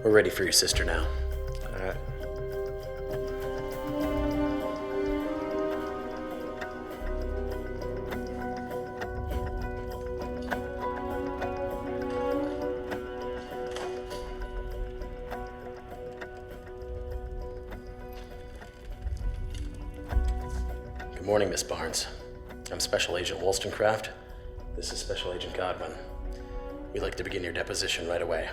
We're ready for your sister now. All right. Good morning, Miss Barnes. I'm Special Agent Wollstonecraft. This is Special Agent Godwin. We'd like to begin your deposition right away.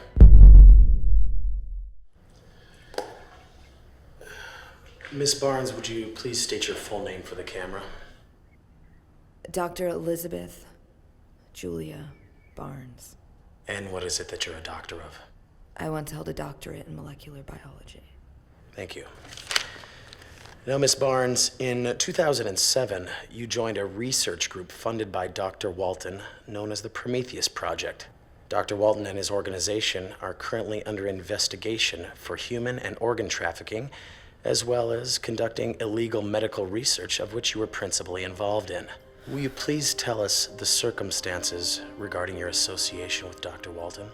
Miss Barnes, would you please state your full name for the camera? Dr. Elizabeth Julia Barnes. And what is it that you're a doctor of? I once held a doctorate in molecular biology. Thank you. Now, Miss Barnes, in 2007, you joined a research group funded by Dr. Walton, known as the Prometheus Project. Dr. Walton and his organization are currently under investigation for human and organ trafficking, as well as conducting illegal medical research of which you were principally involved in. Will you please tell us the circumstances regarding your association with Dr. Walton?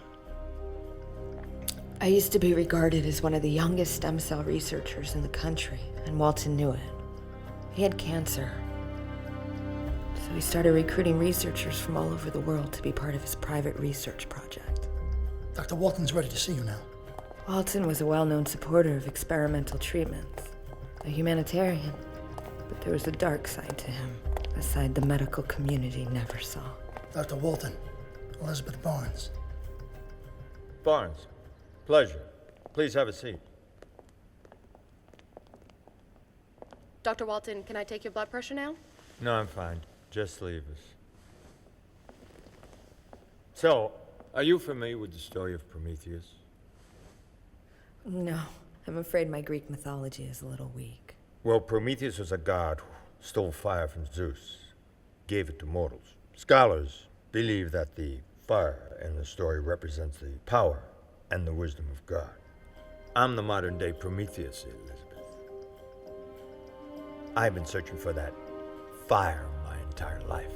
I used to be regarded as one of the youngest stem cell researchers in the country, and Walton knew it. He had cancer. So he started recruiting researchers from all over the world to be part of his private research project. Dr. Walton's ready to see you now. Walton was a well-known supporter of experimental treatments, a humanitarian, but there was a dark side to him, a side the medical community never saw. Dr. Walton, Elizabeth Barnes. Barnes, pleasure. Please have a seat. Dr. Walton, can I take your blood pressure now? No, I'm fine. Just leave us. So, are you familiar with the story of Prometheus? No, I'm afraid my Greek mythology is a little weak. Well, Prometheus was a god who stole fire from Zeus, gave it to mortals. Scholars believe that the fire in the story represents the power and the wisdom of God. I'm the modern-day Prometheus, Elizabeth. I've been searching for that fire my entire life.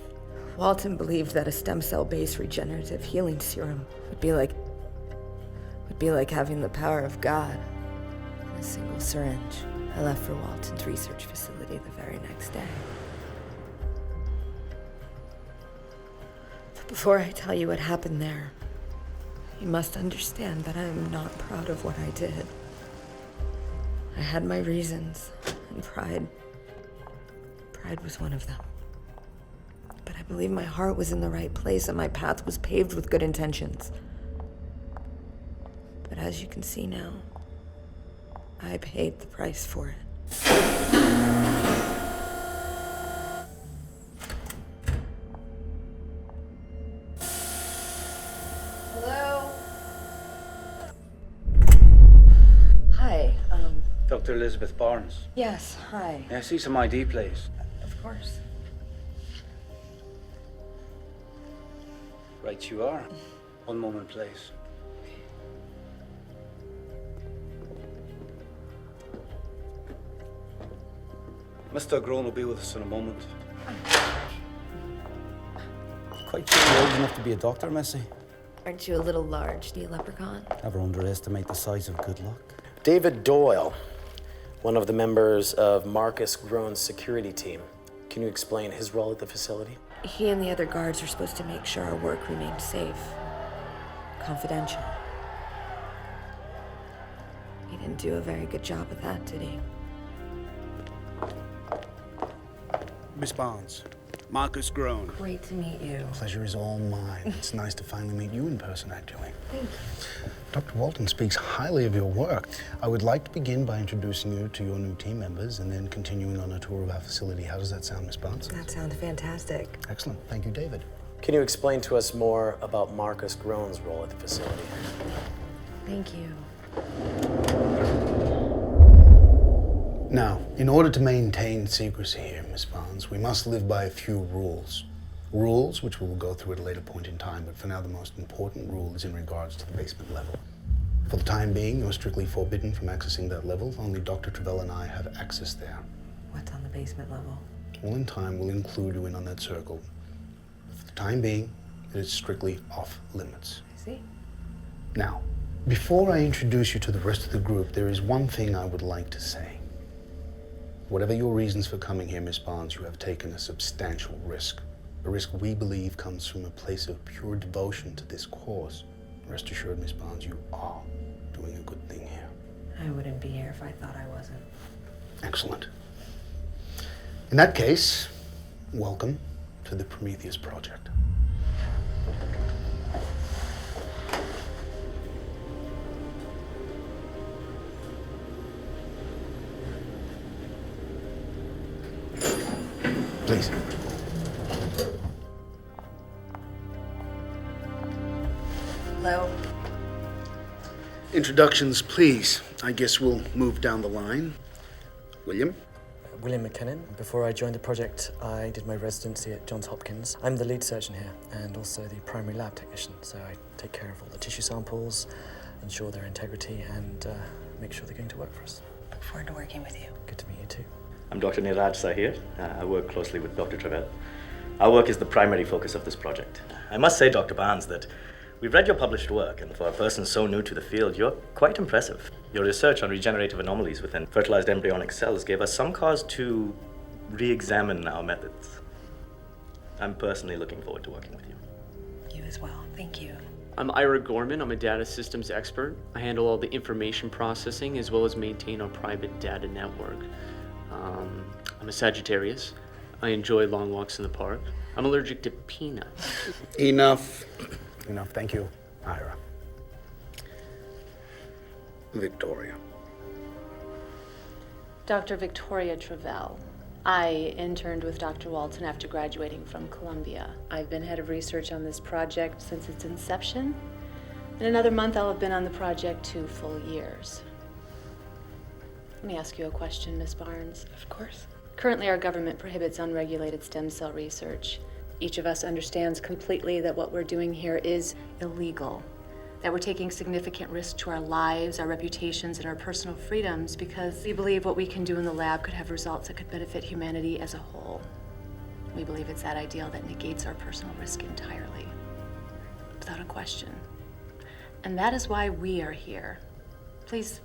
Walton believed that a stem cell-based regenerative healing serum would be like having the power of God in a single syringe. I left for Walton's research facility the very next day. But before I tell you what happened there, you must understand that I am not proud of what I did. I had my reasons, and pride was one of them. But I believe my heart was in the right place and my path was paved with good intentions. But as you can see now, I paid the price for it. Hello? Hi, Dr. Elizabeth Barnes. yes, hi. May I see some ID, please? Of course. Right you are. One moment, please. Mr. Grown will be with us in a moment. Quite sure you're old enough to be a doctor, Missy. Aren't you a little large, dear leprechaun? Never underestimate the size of good luck. David Doyle, one of the members of Marcus Groen's security team. Can you explain his role at the facility? He and the other guards are supposed to make sure our work remained safe, confidential. He didn't do a very good job of that, did he? Miss Barnes, Marcus Groen. Great to meet you. Pleasure is all mine. It's nice to finally meet you in person, actually. Thank you. Dr. Walton speaks highly of your work. I would like to begin by introducing you to your new team members and then continuing on a tour of our facility. How does that sound, Miss Barnes? That sounds fantastic. Excellent. Thank you, David. Can you explain to us more about Marcus Groen's role at the facility? Thank you. Now, in order to maintain secrecy here, Miss Barnes, we must live by a few rules. Rules which we will go through at a later point in time, but for now the most important rule is in regards to the basement level. For the time being, you are strictly forbidden from accessing that level. Only Dr. Travell and I have access there. What's on the basement level? All in time will include you in on that circle. But for the time being, it is strictly off limits. I see. Now, Before I introduce you to the rest of the group, there is one thing I would like to say. Whatever your reasons for coming here, Miss Barnes, you have taken a substantial risk. A risk we believe comes from a place of pure devotion to this cause. Rest assured, Miss Barnes, you are doing a good thing here. I wouldn't be here if I thought I wasn't. Excellent. In that case, welcome to the Prometheus Project. Please. Hello. Introductions, please. I guess we'll move down the line. William? William McKinnon. Before I joined the project, I did my residency at Johns Hopkins. I'm the lead surgeon here and also the primary lab technician, so I take care of all the tissue samples, ensure their integrity, and make sure they're going to work for us. Look forward to working with you. Good to meet you too. I'm Dr. Neeraj Sahir. I work closely with Dr. Tretta. Our work is the primary focus of this project. I must say, Dr. Barnes, that we've read your published work, and for a person so new to the field, you're quite impressive. Your research on regenerative anomalies within fertilized embryonic cells gave us some cause to re-examine our methods. I'm personally looking forward to working with you. You as well. Thank you. I'm Ira Gorman. I'm a data systems expert. I handle all the information processing as well as maintain our private data network. I'm a Sagittarius. I enjoy long walks in the park. I'm allergic to peanuts. Enough. Enough, thank you, Ira. Victoria. Dr. Victoria Travell. I interned with Dr. Walton after graduating from Columbia. I've been head of research on this project since its inception. In another month, I'll have been on the project 2 full years. Let me ask you a question, Miss Barnes. Of course. Currently, our government prohibits unregulated stem cell research. Each of us understands completely that what we're doing here is illegal, that we're taking significant risks to our lives, our reputations, and our personal freedoms because we believe what we can do in the lab could have results that could benefit humanity as a whole. We believe it's that ideal that negates our personal risk entirely, without a question. And that is why we are here. Please,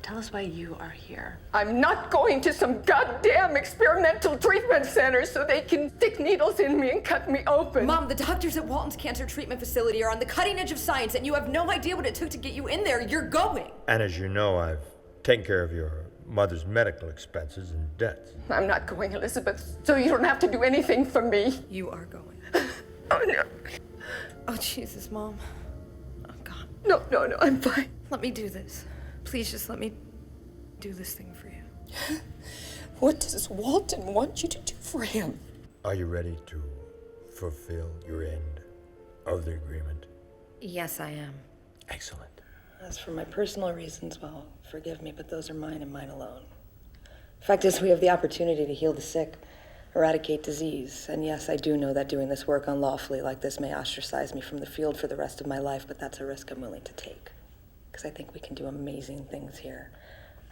tell us why you are here. I'm not going to some goddamn experimental treatment center so they can stick needles in me and cut me open. Mom, the doctors at Walton's Cancer Treatment Facility are on the cutting edge of science, and you have no idea what it took to get you in there. You're going. And as you know, I've taken care of your mother's medical expenses and debts. I'm not going, Elizabeth, so you don't have to do anything for me. You are going. Oh, no. Oh, Jesus, Mom. Oh, God. No, I'm fine. Let me do this. Please just let me do this thing for you. What does Walton want you to do for him? Are you ready to fulfill your end of the agreement? Yes, I am. Excellent. As for my personal reasons, well, forgive me, but those are mine and mine alone. The fact is, we have the opportunity to heal the sick, eradicate disease. And yes, I do know that doing this work unlawfully like this may ostracize me from the field for the rest of my life, but that's a risk I'm willing to take. Because I think we can do amazing things here.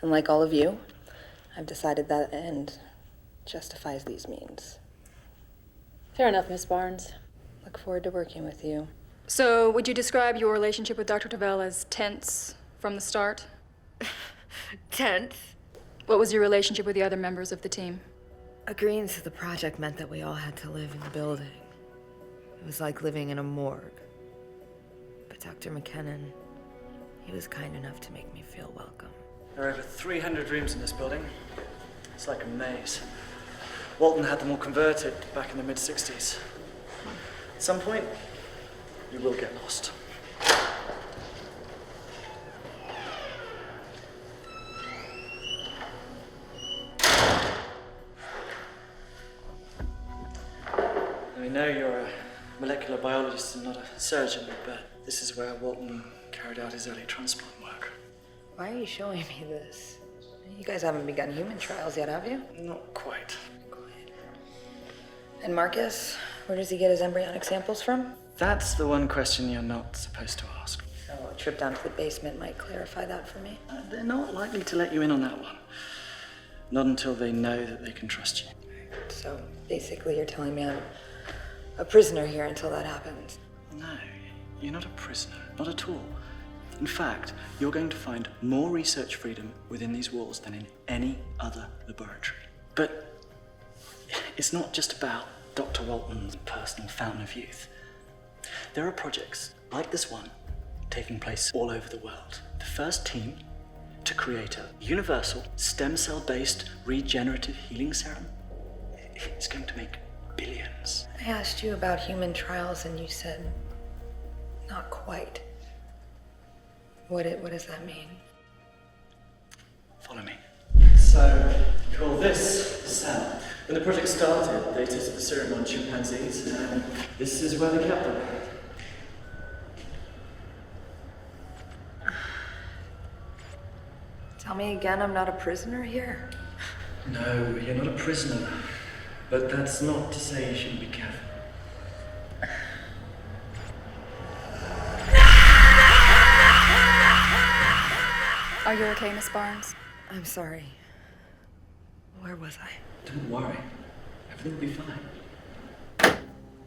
And like all of you, I've decided that end justifies these means. Fair enough, Miss Barnes. Look forward to working with you. So, would you describe your relationship with Dr. Travell as tense from the start? Tense? What was your relationship with the other members of the team? Agreeing to the project meant that we all had to live in the building. It was like living in a morgue. But Dr. McKinnon, he was kind enough to make me feel welcome. There are over 300 rooms in this building. It's like a maze. Walton had them all converted back in the mid-60s. At some point, you will get lost. I know you're a molecular biologist and not a surgeon, but this is where Walton carried out his early transplant work. Why are you showing me this? You guys haven't begun human trials yet, have you? Not quite. And Marcus, where does he get his embryonic samples from? That's the one question you're not supposed to ask. Oh, a trip down to the basement might clarify that for me. They're not likely to let you in on that one. Not until they know that they can trust you. So, basically you're telling me I'm a prisoner here until that happens. No, you're not a prisoner. Not at all. In fact, you're going to find more research freedom within these walls than in any other laboratory. But it's not just about Dr. Walton's personal fountain of youth. There are projects like this one taking place all over the world. The first team to create a universal stem cell-based regenerative healing serum is going to make billions. I asked you about human trials and you said, not quite. What does that mean? Follow me. So, call this cell. When the project started, they tested the serum on chimpanzees, and this is where they kept them. Tell me again, I'm not a prisoner here? No, you're not a prisoner. But that's not to say you shouldn't be careful. Are you okay, Miss Barnes? I'm sorry. Where was I? Don't worry. Everything will be fine.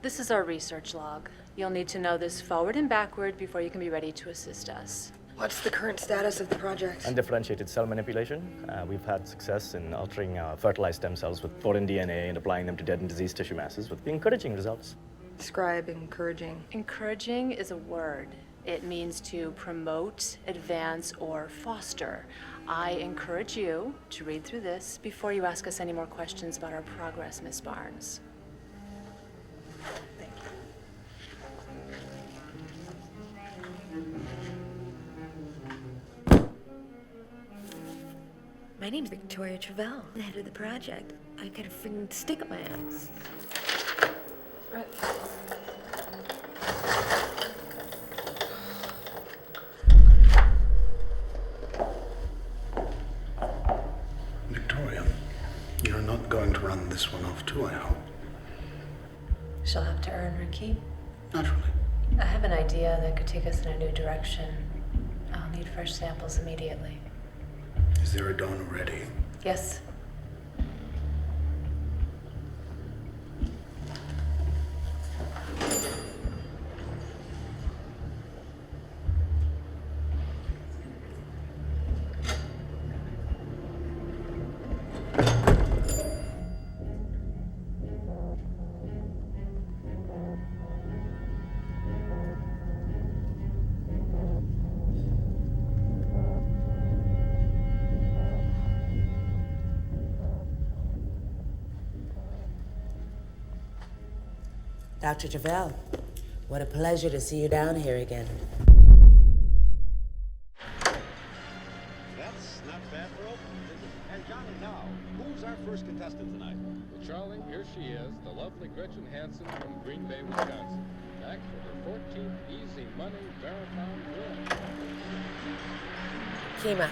This is our research log. You'll need to know this forward and backward before you can be ready to assist us. What's the current status of the project? Undifferentiated cell manipulation. We've had success in altering fertilized stem cells with foreign DNA and applying them to dead and diseased tissue masses with encouraging results. Describe encouraging. Encouraging is a word. It means to promote, advance, or foster. I encourage you to read through this before you ask us any more questions about our progress, Miss Barnes. Thank you. My name's Victoria Travell, the head of the project. I got a freaking stick up my ass. Right. Victoria, you're not going to run this one off too, I hope. She'll have to earn her keep. Naturally. I have an idea that could take us in a new direction. I'll need fresh samples immediately. Is there a donor ready? Yes. Dr. Travell, what a pleasure to see you down here again. That's not bad for opening, is it? And Johnny, now, who's our first contestant tonight? Well, Charlie, here she is, the lovely Gretchen Hansen from Green Bay, Wisconsin. Back for her 14th Easy Money Marathon win. Kima,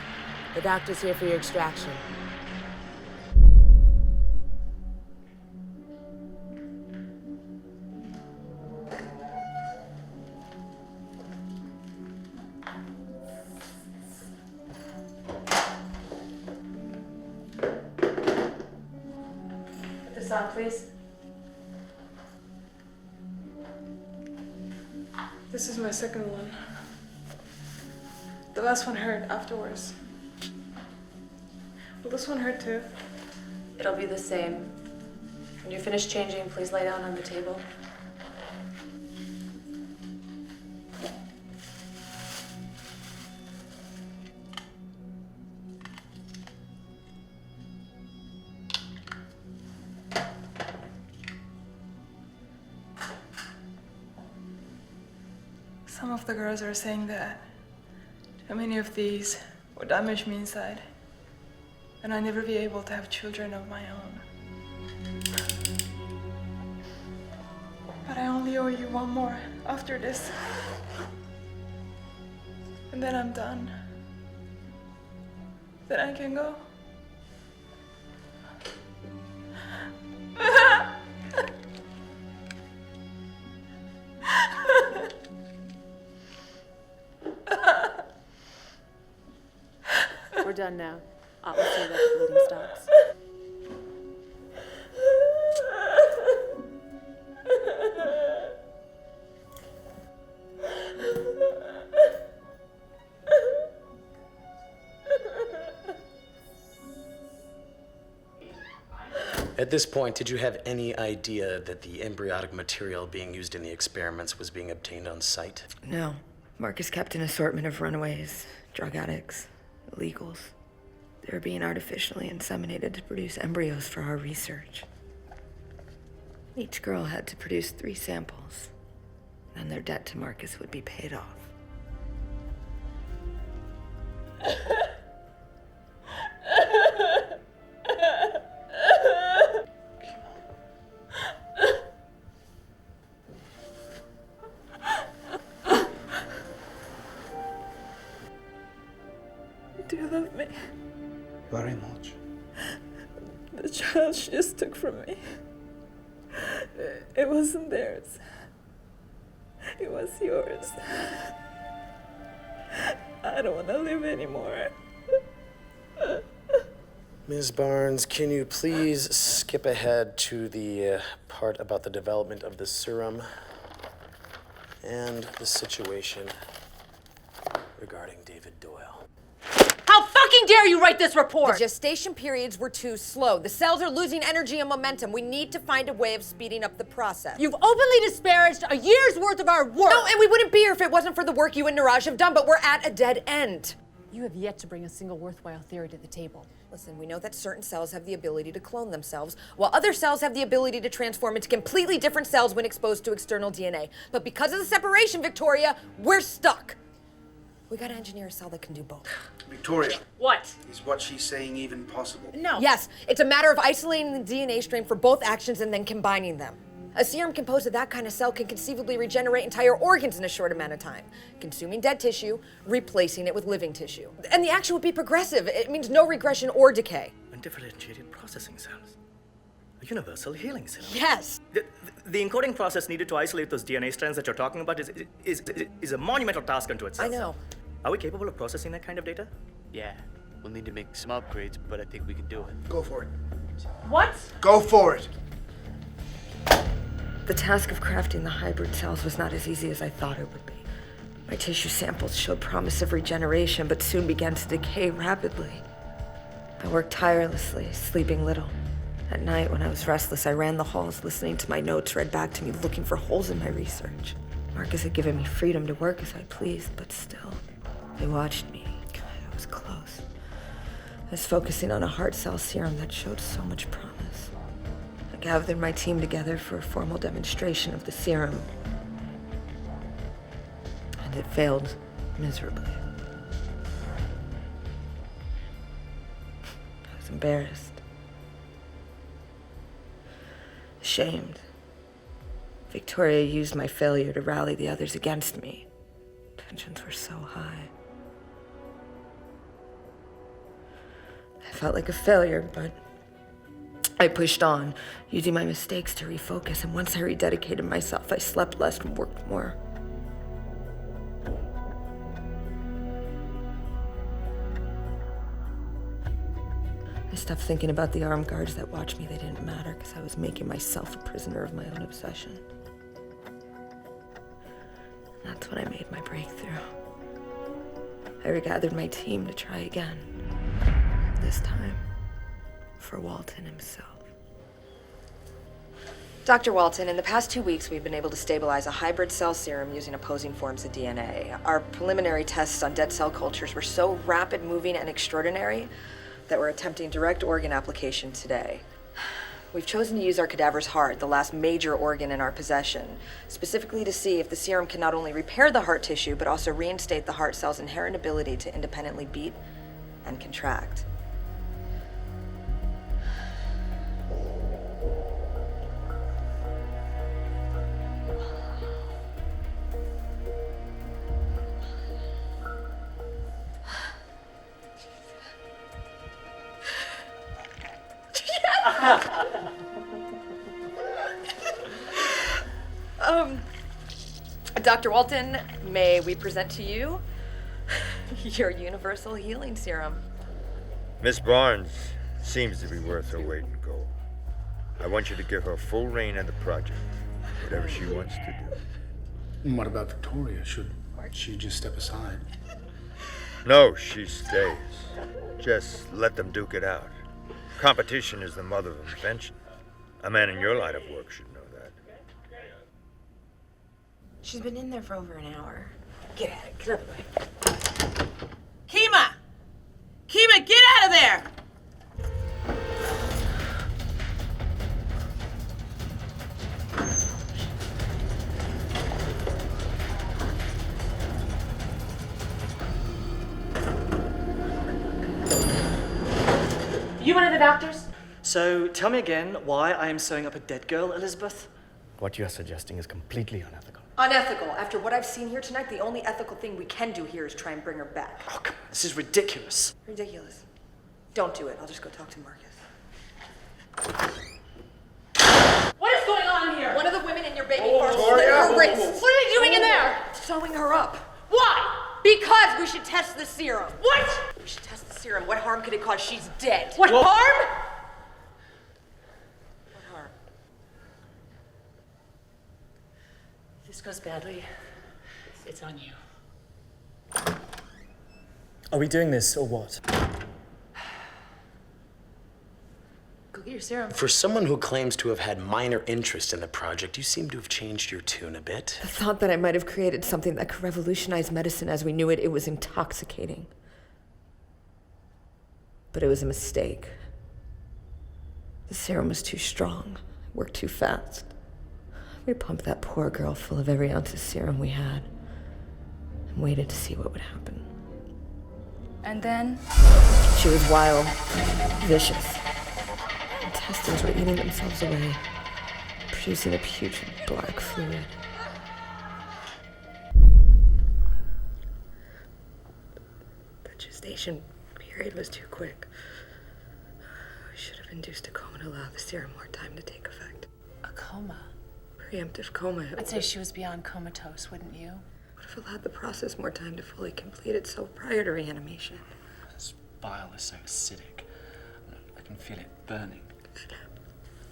the doctor's here for your extraction. Please. This is my second one. The last one hurt afterwards. Will this one hurt too? It'll be the same. When you're finished changing, please lay down on the table. Some of the girls are saying that too many of these will damage me inside, and I'll never be able to have children of my own. But I only owe you one more after this. And then I'm done. Then I can go. We're done now. I'll say that the bleeding stops. At this point, did you have any idea that the embryonic material being used in the experiments was being obtained on site? No. Marcus kept an assortment of runaways, drug addicts, illegals. They were being artificially inseminated to produce embryos for our research. Each girl had to produce 3 samples. Then their debt to Marcus would be paid off. Do you love me? Very much. The child she just took from me. It wasn't theirs. It was yours. I don't want to live anymore. Ms. Barnes, can you please skip ahead to the part about the development of the serum and the situation regarding David Doyle? How fucking dare you write this report? The gestation periods were too slow. The cells are losing energy and momentum. We need to find a way of speeding up the process. You've openly disparaged a year's worth of our work. No, and we wouldn't be here if it wasn't for the work you and Niraj have done, but we're at a dead end. You have yet to bring a single worthwhile theory to the table. Listen, we know that certain cells have the ability to clone themselves, while other cells have the ability to transform into completely different cells when exposed to external DNA. But because of the separation, Victoria, we're stuck. We gotta engineer a cell that can do both. Victoria. What? Is what she's saying even possible? No. Yes, it's a matter of isolating the DNA strain for both actions and then combining them. A serum composed of that kind of cell can conceivably regenerate entire organs in a short amount of time, consuming dead tissue, replacing it with living tissue. And the action would be progressive. It means no regression or decay. Undifferentiated processing cells. A universal healing cell. Yes. The encoding process needed to isolate those DNA strands that you're talking about is a monumental task unto itself. I know. Are we capable of processing that kind of data? Yeah, we'll need to make some upgrades, but I think we can do it. Go for it. What? Go for it. The task of crafting the hybrid cells was not as easy as I thought it would be. My tissue samples showed promise of regeneration, but soon began to decay rapidly. I worked tirelessly, sleeping little. At night, when I was restless, I ran the halls, listening to my notes read back to me, looking for holes in my research. Marcus had given me freedom to work as I pleased, but still, they watched me. God, I was close. I was focusing on a heart cell serum that showed so much promise. I gathered my team together for a formal demonstration of the serum. And it failed miserably. I was embarrassed. Ashamed. Victoria used my failure to rally the others against me. Tensions were so high. I felt like a failure, but I pushed on, using my mistakes to refocus, and once I rededicated myself, I slept less and worked more. I stopped thinking about the armed guards that watched me. They didn't matter because I was making myself a prisoner of my own obsession. And that's when I made my breakthrough. I regathered my team to try again. This time, for Walton himself. Dr. Walton, in the past 2 weeks, we've been able to stabilize a hybrid cell serum using opposing forms of DNA. Our preliminary tests on dead cell cultures were so rapid, moving, and extraordinary that we're attempting direct organ application today. We've chosen to use our cadaver's heart, the last major organ in our possession, specifically to see if the serum can not only repair the heart tissue, but also reinstate the heart cell's inherent ability to independently beat and contract. Dr. Walton, may we present to you your universal healing serum? Miss Barnes seems to be worth her weight in gold. I want you to give her full reign of the project, whatever she wants to do. And what about Victoria? Should she just step aside? No, she stays. Just let them duke it out. Competition is the mother of invention. A man in your line of work should know that. She's been in there for over an hour. Get at it. Get out of the way. Kima! Kima, get out of there! You one of the doctors? So, tell me again why I am sewing up a dead girl, Elizabeth? What you're suggesting is completely unethical. Unethical. After what I've seen here tonight, the only ethical thing we can do here is try and bring her back. Oh, come on. This is ridiculous. Ridiculous. Don't do it. I'll just go talk to Marcus. What is going on here? One of the women in your baby farm slit her wrist. What are they doing in there? Sewing her up. Why? Because we should test the serum. What? We should test the serum. What harm could it cause? She's dead. What harm? What harm? If this goes badly, it's on you. Are we doing this or what? Go get your serum. For someone who claims to have had minor interest in the project, you seem to have changed your tune a bit. The thought that I might have created something that could revolutionize medicine as we knew it, it was intoxicating. But it was a mistake. The serum was too strong. It worked too fast. We pumped that poor girl full of every ounce of serum we had and waited to see what would happen. And then? She was wild, vicious. Intestines were eating themselves away, producing a putrid black fluid. The gestation period was too quick. We should have induced a coma to allow the serum more time to take effect. A coma? Preemptive coma. I'd say she was beyond comatose, wouldn't you? Would have allowed the process more time to fully complete itself prior to reanimation. This bile is so acidic. I can feel it burning.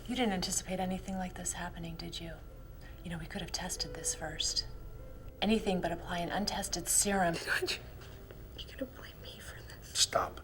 You didn't anticipate anything like this happening, did you? You know, we could have tested this first. Anything but apply an untested serum. You're gonna blame me for this. Stop.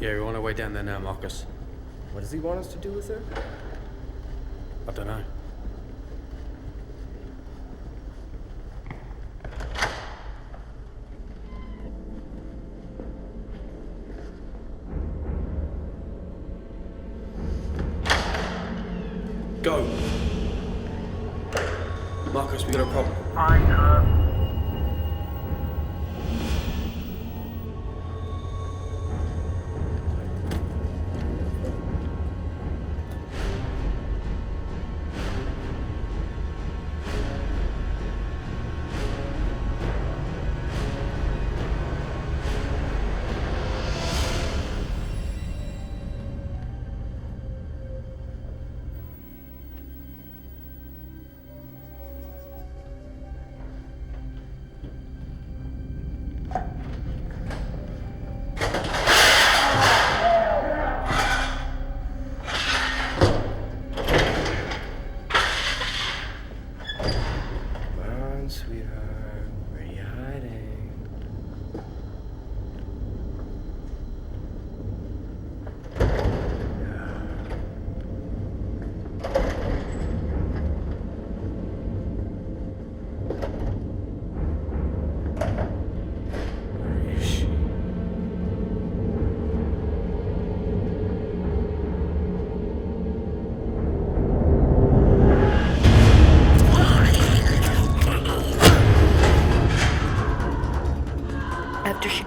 Yeah, we're on our way down there now, Marcus. What does he want us to do with her? I don't know. Go! Marcus, we got a problem. Find her.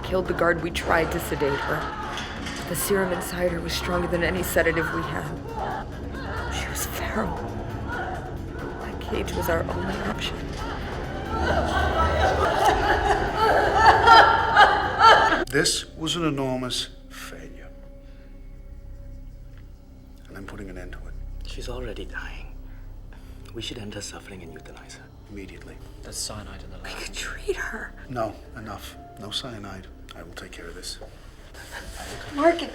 Killed the guard, we tried to sedate her. The serum inside her was stronger than any sedative we had. She was feral. That cage was our only option. This was an enormous failure. And I'm putting an end to it. She's already dying. We should end her suffering and euthanize her. Immediately. There's cyanide in the lab. I could treat her. No, enough. No cyanide. I will take care of this. Marcus,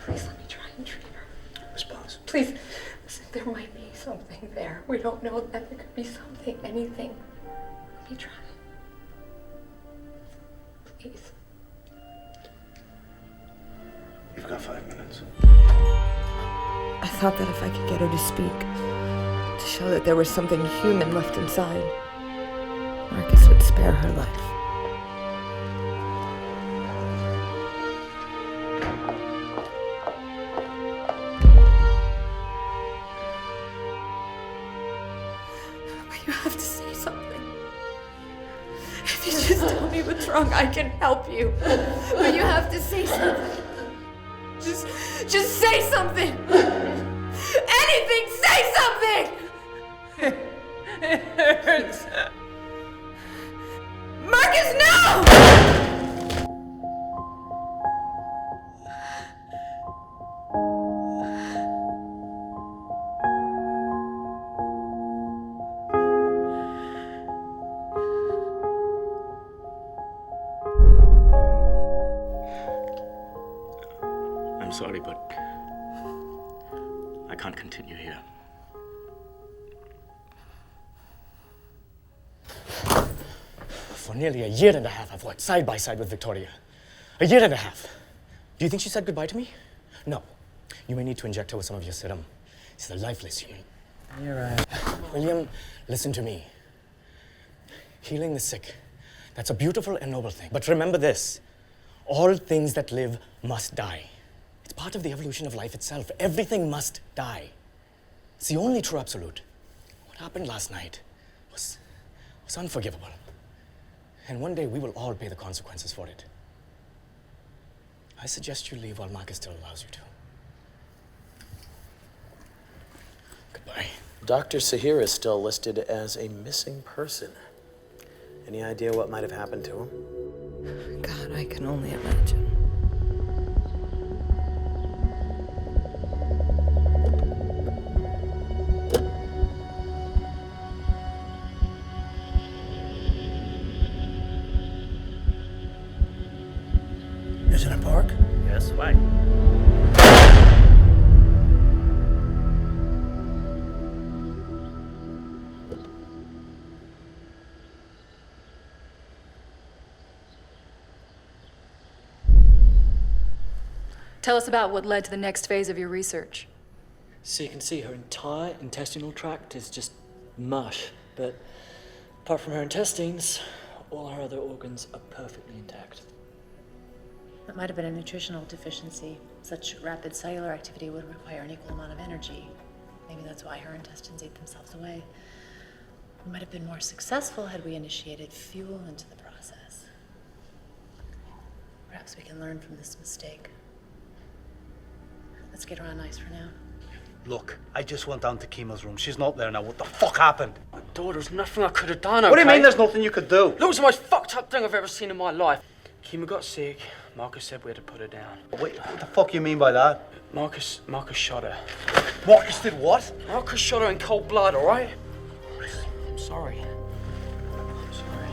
please let me try and treat her. Miss Barnes. Please, listen, there might be something there. We don't know that. There could be something, anything. Let me try. Please. You've got 5 minutes. I thought that if I could get her to speak, to show that there was something human left inside, Marcus would spare her life. But you have to say something. If you just tell me what's wrong, I can help you. But you have to say something. Just say something! Anything! Say something! It hurts. Marcus, no! I'm sorry, but I can't continue here. For nearly a year and a half, I've worked side by side with Victoria. A year and a half. Do you think she said goodbye to me? No. You may need to inject her with some of your serum. She's a lifeless human. You're right. William, listen to me. Healing the sick, that's a beautiful and noble thing. But remember this, all things that live must die. It's part of the evolution of life itself. Everything must die. It's the only true absolute. What happened last night was unforgivable. And one day we will all pay the consequences for it. I suggest you leave while Marcus still allows you to. Goodbye. Dr. Sahir is still listed as a missing person. Any idea what might have happened to him? God, I can only imagine. Is it a park? Yes, why? Tell us about what led to the next phase of your research. So you can see her entire intestinal tract is just mush, but apart from her intestines, all her other organs are perfectly intact. It might have been a nutritional deficiency. Such rapid cellular activity would require an equal amount of energy. Maybe that's why her intestines ate themselves away. We might have been more successful had we initiated fuel into the process. Perhaps we can learn from this mistake. Let's get her on ice for now. Look, I just went down to Kima's room. She's not there now. What the fuck happened? Daughter, there's nothing I could have done, What do you mean there's nothing you could do? Look, it was the most fucked up thing I've ever seen in my life. Kima got sick. Marcus said we had to put her down. Wait, what the fuck you mean by that? Marcus shot her. Marcus did what? Marcus shot her in cold blood, all right? I'm sorry. I'm sorry.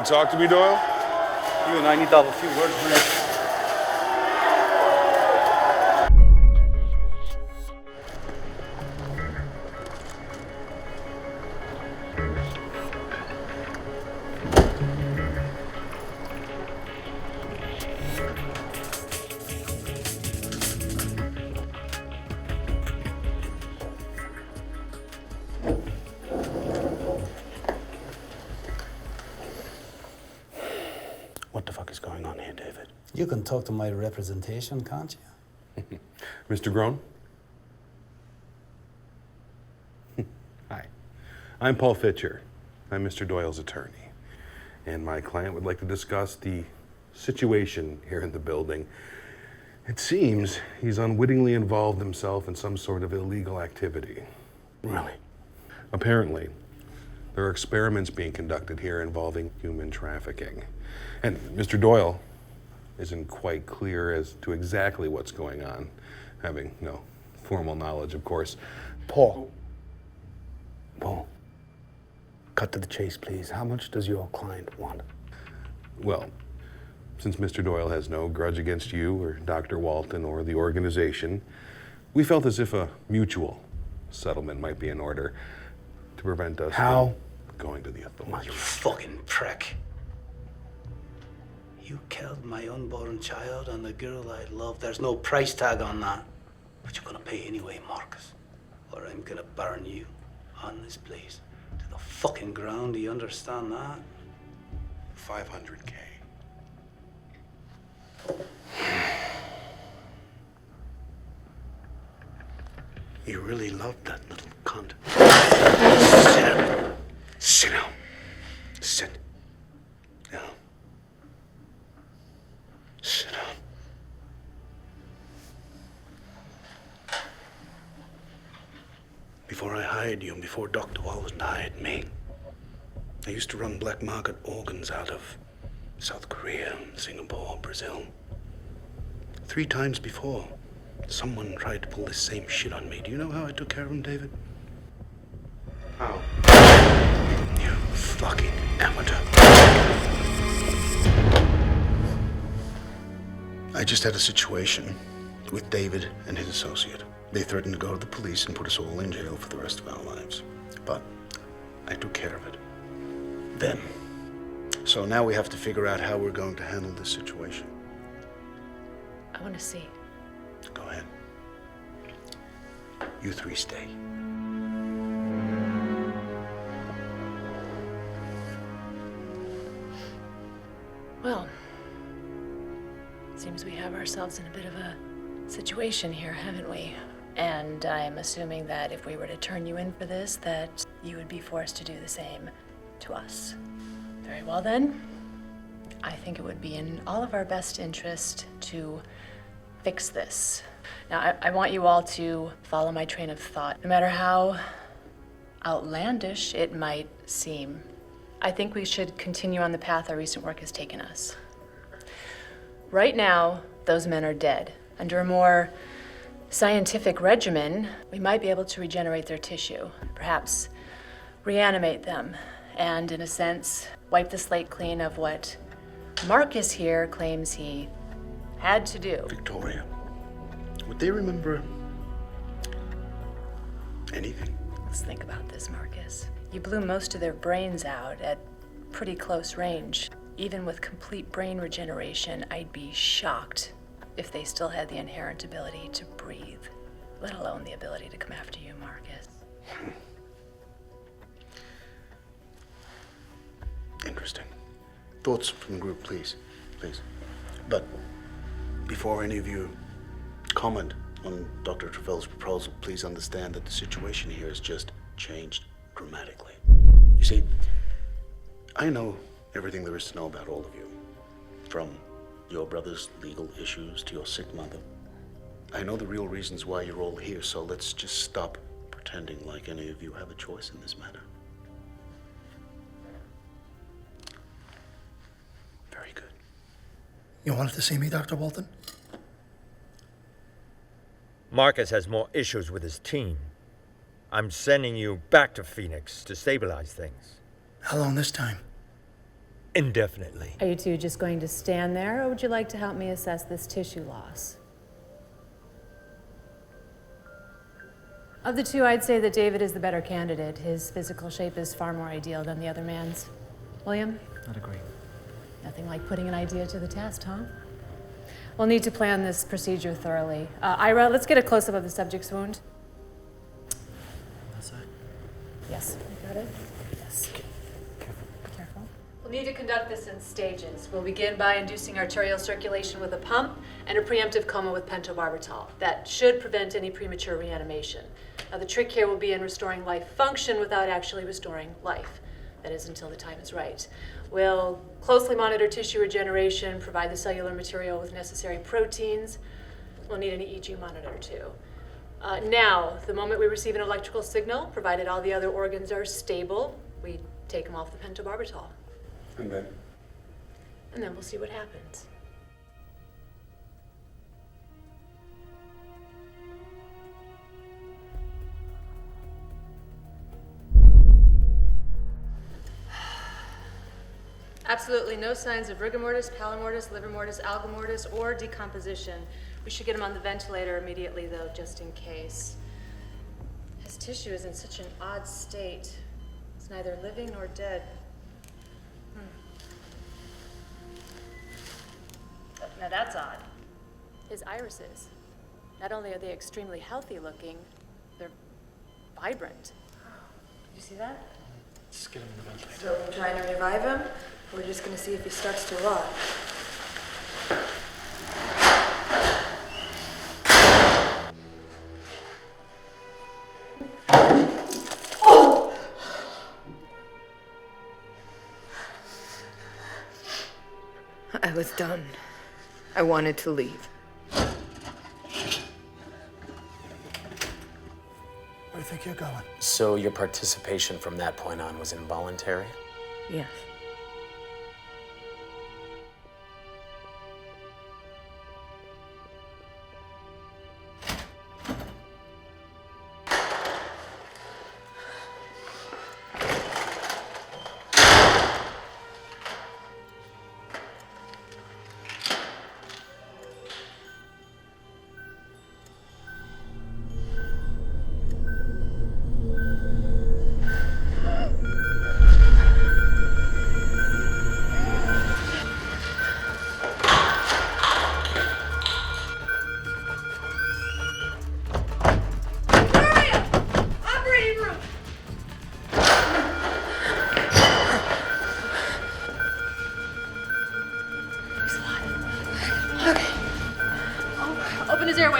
Talk to me, Doyle? You and I need to have a few words, mate. What the fuck is going on here, David? You can talk to my representation, can't you? Mr. Groen? Hi. I'm Paul Fitcher. I'm Mr. Doyle's attorney. And my client would like to discuss the situation here in the building. It seems he's unwittingly involved himself in some sort of illegal activity. Really? Apparently, there are experiments being conducted here involving human trafficking. And Mr. Doyle isn't quite clear as to exactly what's going on, having no formal knowledge, of course. Paul, cut to the chase, please. How much does your client want? Well, since Mr. Doyle has no grudge against you or Dr. Walton or the organization, we felt as if a mutual settlement might be in order to prevent us from going to the authorities. You fucking prick. You killed my unborn child and the girl I love. There's no price tag on that. But you're gonna pay anyway, Marcus. Or I'm gonna burn you on this place to the fucking ground. Do you understand that? 500K. You really loved that little cunt. Sit down. Sit down. Sit down. Before I hired you and before Dr. Walton hired me, I used to run black market organs out of South Korea, Singapore, Brazil. 3 times before, someone tried to pull this same shit on me. Do you know how I took care of him, David? How? You fucking amateur. I just had a situation with David and his associate. They threatened to go to the police and put us all in jail for the rest of our lives. But I took care of it. Then. So now we have to figure out how we're going to handle this situation. I want to see. Go ahead. You 3 stay. Well, seems we have ourselves in a bit of a situation here, haven't we? And I'm assuming that if we were to turn you in for this, that you would be forced to do the same to us. Very well then. I think it would be in all of our best interest to fix this. Now, I want you all to follow my train of thought. No matter how outlandish it might seem, I think we should continue on the path our recent work has taken us. Right now, those men are dead. Under a more scientific regimen, we might be able to regenerate their tissue, perhaps reanimate them, and in a sense, wipe the slate clean of what Marcus here claims he had to do. Victoria, would they remember anything? Let's think about this, Marcus. You blew most of their brains out at pretty close range. Even with complete brain regeneration, I'd be shocked if they still had the inherent ability to breathe, let alone the ability to come after you, Marcus. Interesting. Thoughts from the group, please. Please. But before any of you comment on Dr. Travell's proposal, please understand that the situation here has just changed dramatically. You see, I know everything there is to know about all of you, from your brother's legal issues to your sick mother. I know the real reasons why you're all here, so let's just stop pretending like any of you have a choice in this matter. Very good. You wanted to see me, Dr. Walton? Marcus has more issues with his team. I'm sending you back to Phoenix to stabilize things. How long this time? Indefinitely. Are you two just going to stand there, or would you like to help me assess this tissue loss? Of the two, I'd say that David is the better candidate. His physical shape is far more ideal than the other man's. William? I'd agree. Nothing like putting an idea to the test, huh? We'll need to plan this procedure thoroughly. Ira, let's get a close-up of the subject's wound. That's it. Yes, you got it? Yes. Be careful. We'll need to conduct this in stages. We'll begin by inducing arterial circulation with a pump and a preemptive coma with pentobarbital. That should prevent any premature reanimation. Now, the trick here will be in restoring life function without actually restoring life. That is, until the time is right. We'll closely monitor tissue regeneration, provide the cellular material with necessary proteins. We'll need an EEG monitor, too. Now, the moment we receive an electrical signal, provided all the other organs are stable, we take them off the pentobarbital. And then? And then we'll see what happens. Absolutely no signs of rigor mortis, pallor mortis, liver mortis, alga mortis, or decomposition. We should get him on the ventilator immediately, though, just in case. His tissue is in such an odd state. It's neither living nor dead. Now that's odd. His irises. Not only are they extremely healthy looking, they're vibrant. Did you see that? Let's get him on the ventilator. So we're trying to revive him? We're just gonna see if he starts to rot. I was done. I wanted to leave. Where do you think you're going? So your participation from that point on was involuntary? Yes.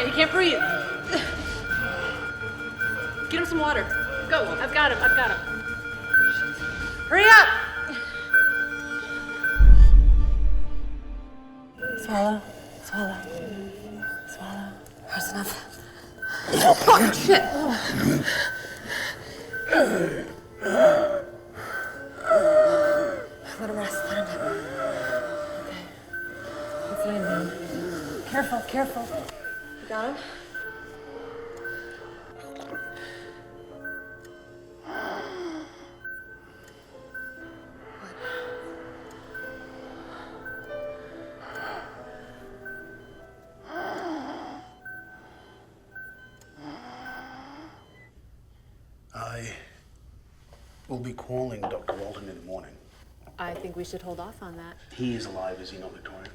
He can't breathe. Get him some water. Go. I've got him. Hurry up! Swallow. That's enough. Oh, shit! Let him rest. Okay. Keep feeling me. Careful. You got him? I will be calling Dr. Walton in the morning. I think we should hold off on that. He is alive, is he not, Victoria?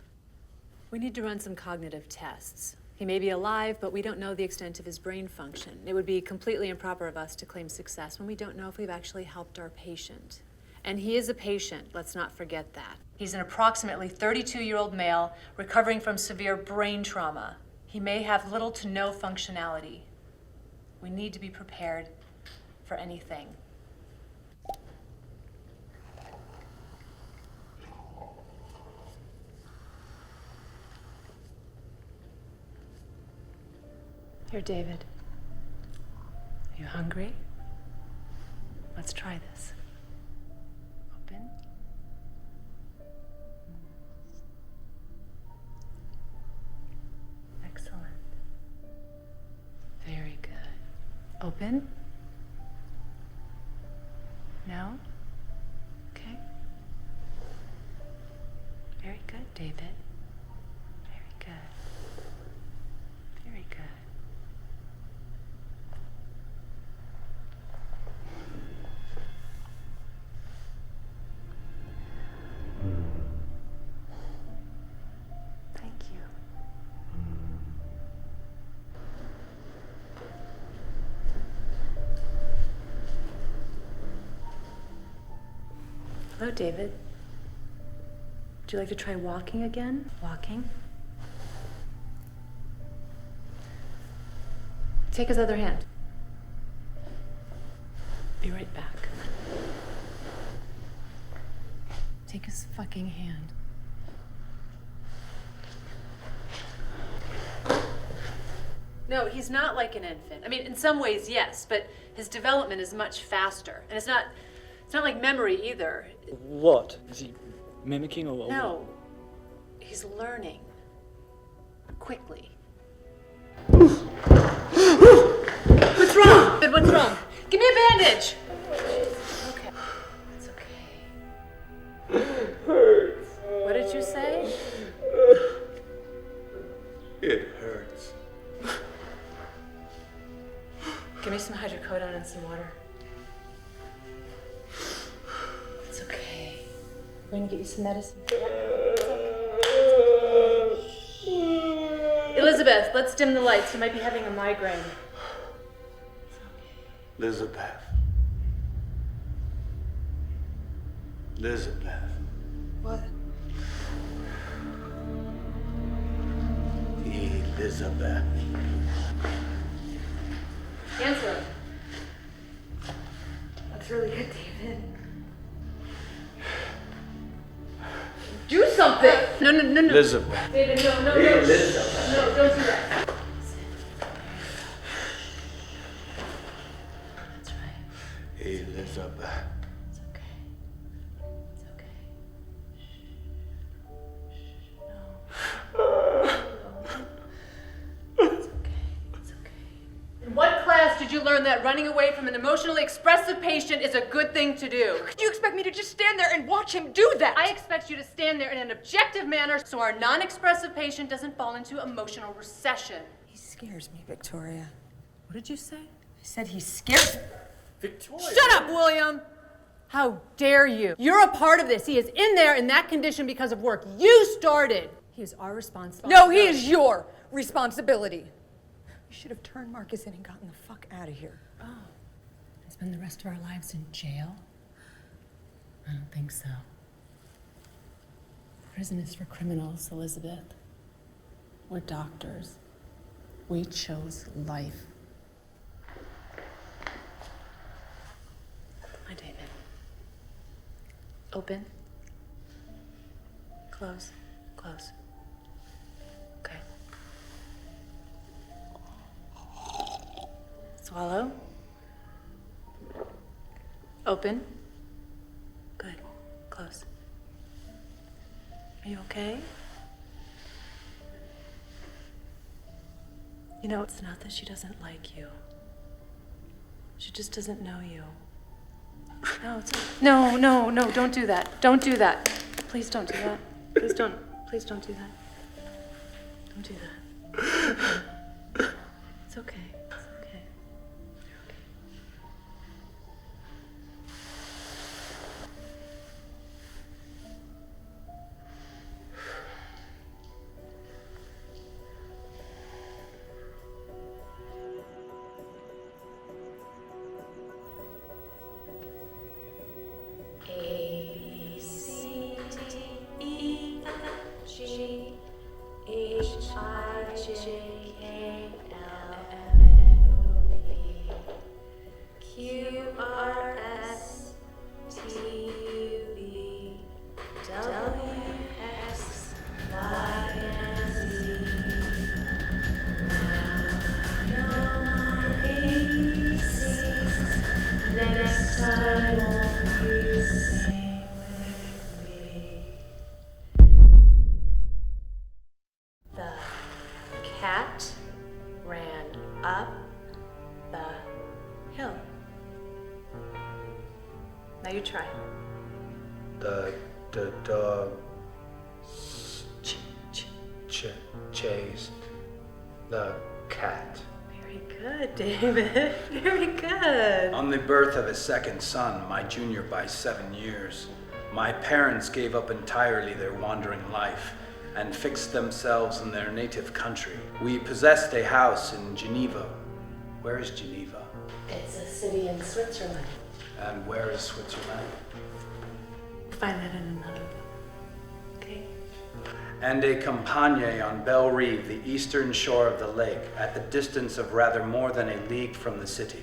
We need to run some cognitive tests. He may be alive, but we don't know the extent of his brain function. It would be completely improper of us to claim success when we don't know if we've actually helped our patient. And he is a patient, let's not forget that. He's an approximately 32-year-old male recovering from severe brain trauma. He may have little to no functionality. We need to be prepared for anything. Here, David. Are you hungry? Let's try this. Open. Excellent. Very good. Open. No? Okay. Very good, David. Very good. Very good. Thank you. Hello, David. Would you like to try walking again? Walking. Take his other hand. Be right back. Take his fucking hand. No, he's not like an infant. I mean, in some ways, yes, but his development is much faster. And it's not like memory either. What? Is he mimicking or No. He's learning. Quickly. What's wrong? What's wrong? Give me a bandage! Okay. It's okay. Hurts. What did you say? It hurts. Give me some hydrocodone and some water. It's okay. We're gonna get you some medicine. Elizabeth, let's dim the lights. You might be having a migraine. Elizabeth. Elizabeth. What? Elizabeth. Answer him. That's really good, David. Do something! No. Elizabeth. David, no. Elizabeth. No, don't do that. That's right. Elizabeth. It's okay. It's okay. In what class did you learn that running away from an emotionally expressive patient is a good thing to do? Could you expect me to just stand there and watch him do that? I expect you to stand there in an objective manner so our non-expressive patient doesn't fall into emotional recession. He scares me, Victoria. What did you say? I said he scares me. Victoria! Shut up, William! How dare you? You're a part of this. He is in there in that condition because of work you started. He is our responsibility. No, he is your responsibility. You should have turned Marcus in and gotten the fuck out of here. Oh. And spend the rest of our lives in jail? I don't think so. Prison is for criminals, Elizabeth. We're doctors. We chose life. Hi, David. Open. Close. Close. Okay. Swallow. Open. Good. Close. Are you okay? You know, it's not that she doesn't like you. She just doesn't know you. No, it's okay. No, don't do that. Don't do that. Please don't do that. Please don't do that. Don't do that. It's okay. It's okay. Now you try. The dog chased the cat. Very good, David. Very good. On the birth of his second son, my junior by 7 years, my parents gave up entirely their wandering life and fixed themselves in their native country. We possessed a house in Geneva. Where is Geneva? It's a city in Switzerland. And where is Switzerland? We'll find that in another book. Okay? and a campagne on Belle Rive, the eastern shore of the lake, at the distance of rather more than a league from the city.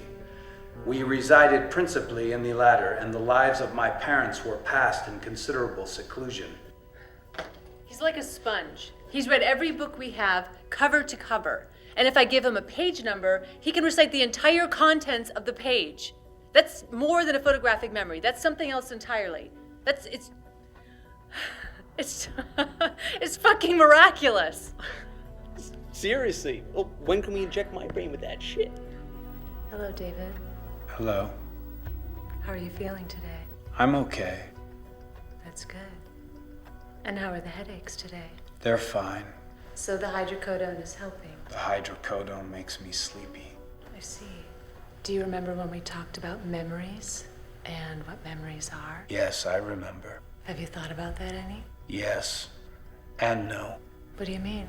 We resided principally in the latter, and the lives of my parents were passed in considerable seclusion. He's like a sponge. He's read every book we have, cover to cover. And if I give him a page number, he can recite the entire contents of the page. That's more than a photographic memory. That's something else entirely. It's fucking miraculous. Seriously. Well, when can we inject my brain with that shit? Hello, David. Hello. How are you feeling today? I'm okay. That's good. And how are the headaches today? They're fine. So the hydrocodone is helping. The hydrocodone makes me sleepy. I see. Do you remember when we talked about memories and what memories are? Yes, I remember. Have you thought about that any? Yes. And no. What do you mean?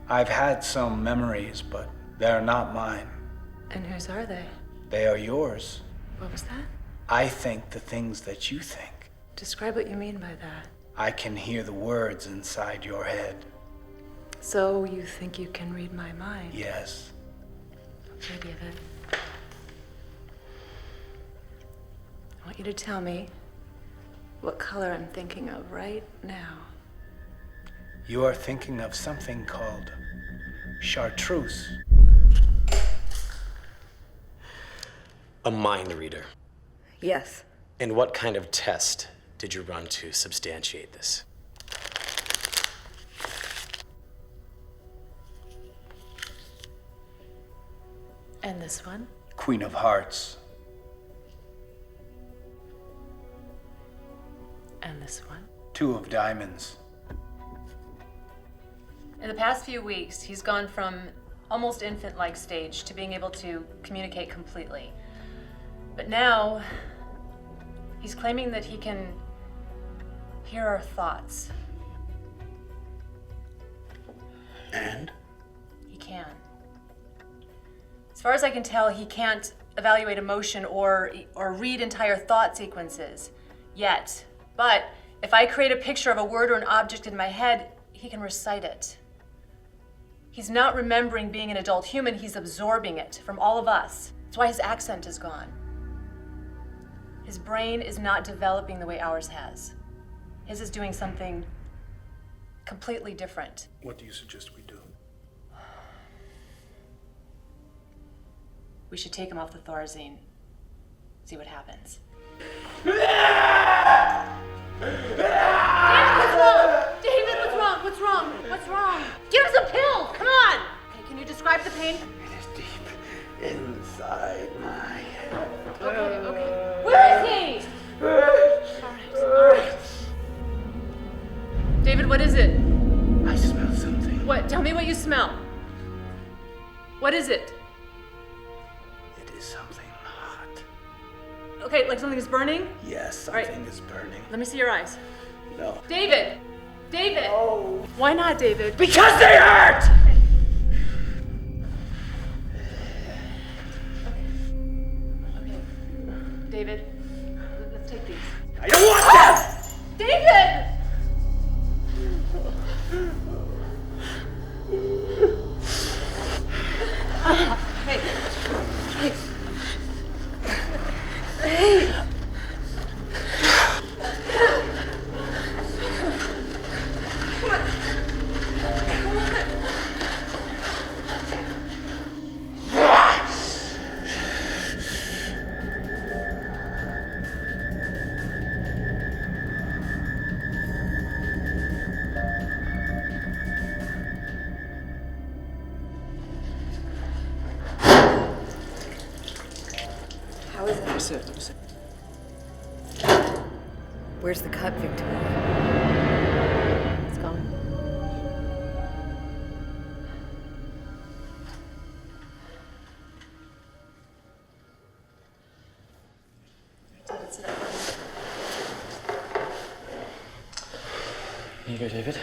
I've had some memories, but they're not mine. And whose are they? They are yours. What was that? I think the things that you think. Describe what you mean by that. I can hear the words inside your head. So you think you can read my mind? Yes. Okay, David. I want you to tell me what color I'm thinking of right now. You are thinking of something called chartreuse. A mind reader. Yes. And what kind of test did you run to substantiate this? And this one? Queen of Hearts. And this one? Two of Diamonds. In the past few weeks, he's gone from almost infant-like stage to being able to communicate completely. But now, he's claiming that he can hear our thoughts. And? He can. As far as I can tell, he can't evaluate emotion or read entire thought sequences yet. But if I create a picture of a word or an object in my head, he can recite it. He's not remembering being an adult human, he's absorbing it from all of us. That's why his accent is gone. His brain is not developing the way ours has. His is doing something completely different. What do you suggest we do? We should take him off the Thorazine. See what happens. David, what's wrong? What's wrong? What's wrong? Give us a pill! Come on! Okay, can you describe the pain? It is deep inside my head. Okay. Where is he? All right. David, what is it? I smell something. What? Tell me what you smell. What is it? It is something hot. Okay, like something is burning? Yes, All right. something is burning. Let me see your eyes. No. David! David! Oh. Why not, David? Because they hurt! Okay. David, let's take these. I don't want them! David! Hey. Hey. Hey. How is it? Let me sit. Where's the cut, Victoria? It's gone. David, sit up. Here you go, David.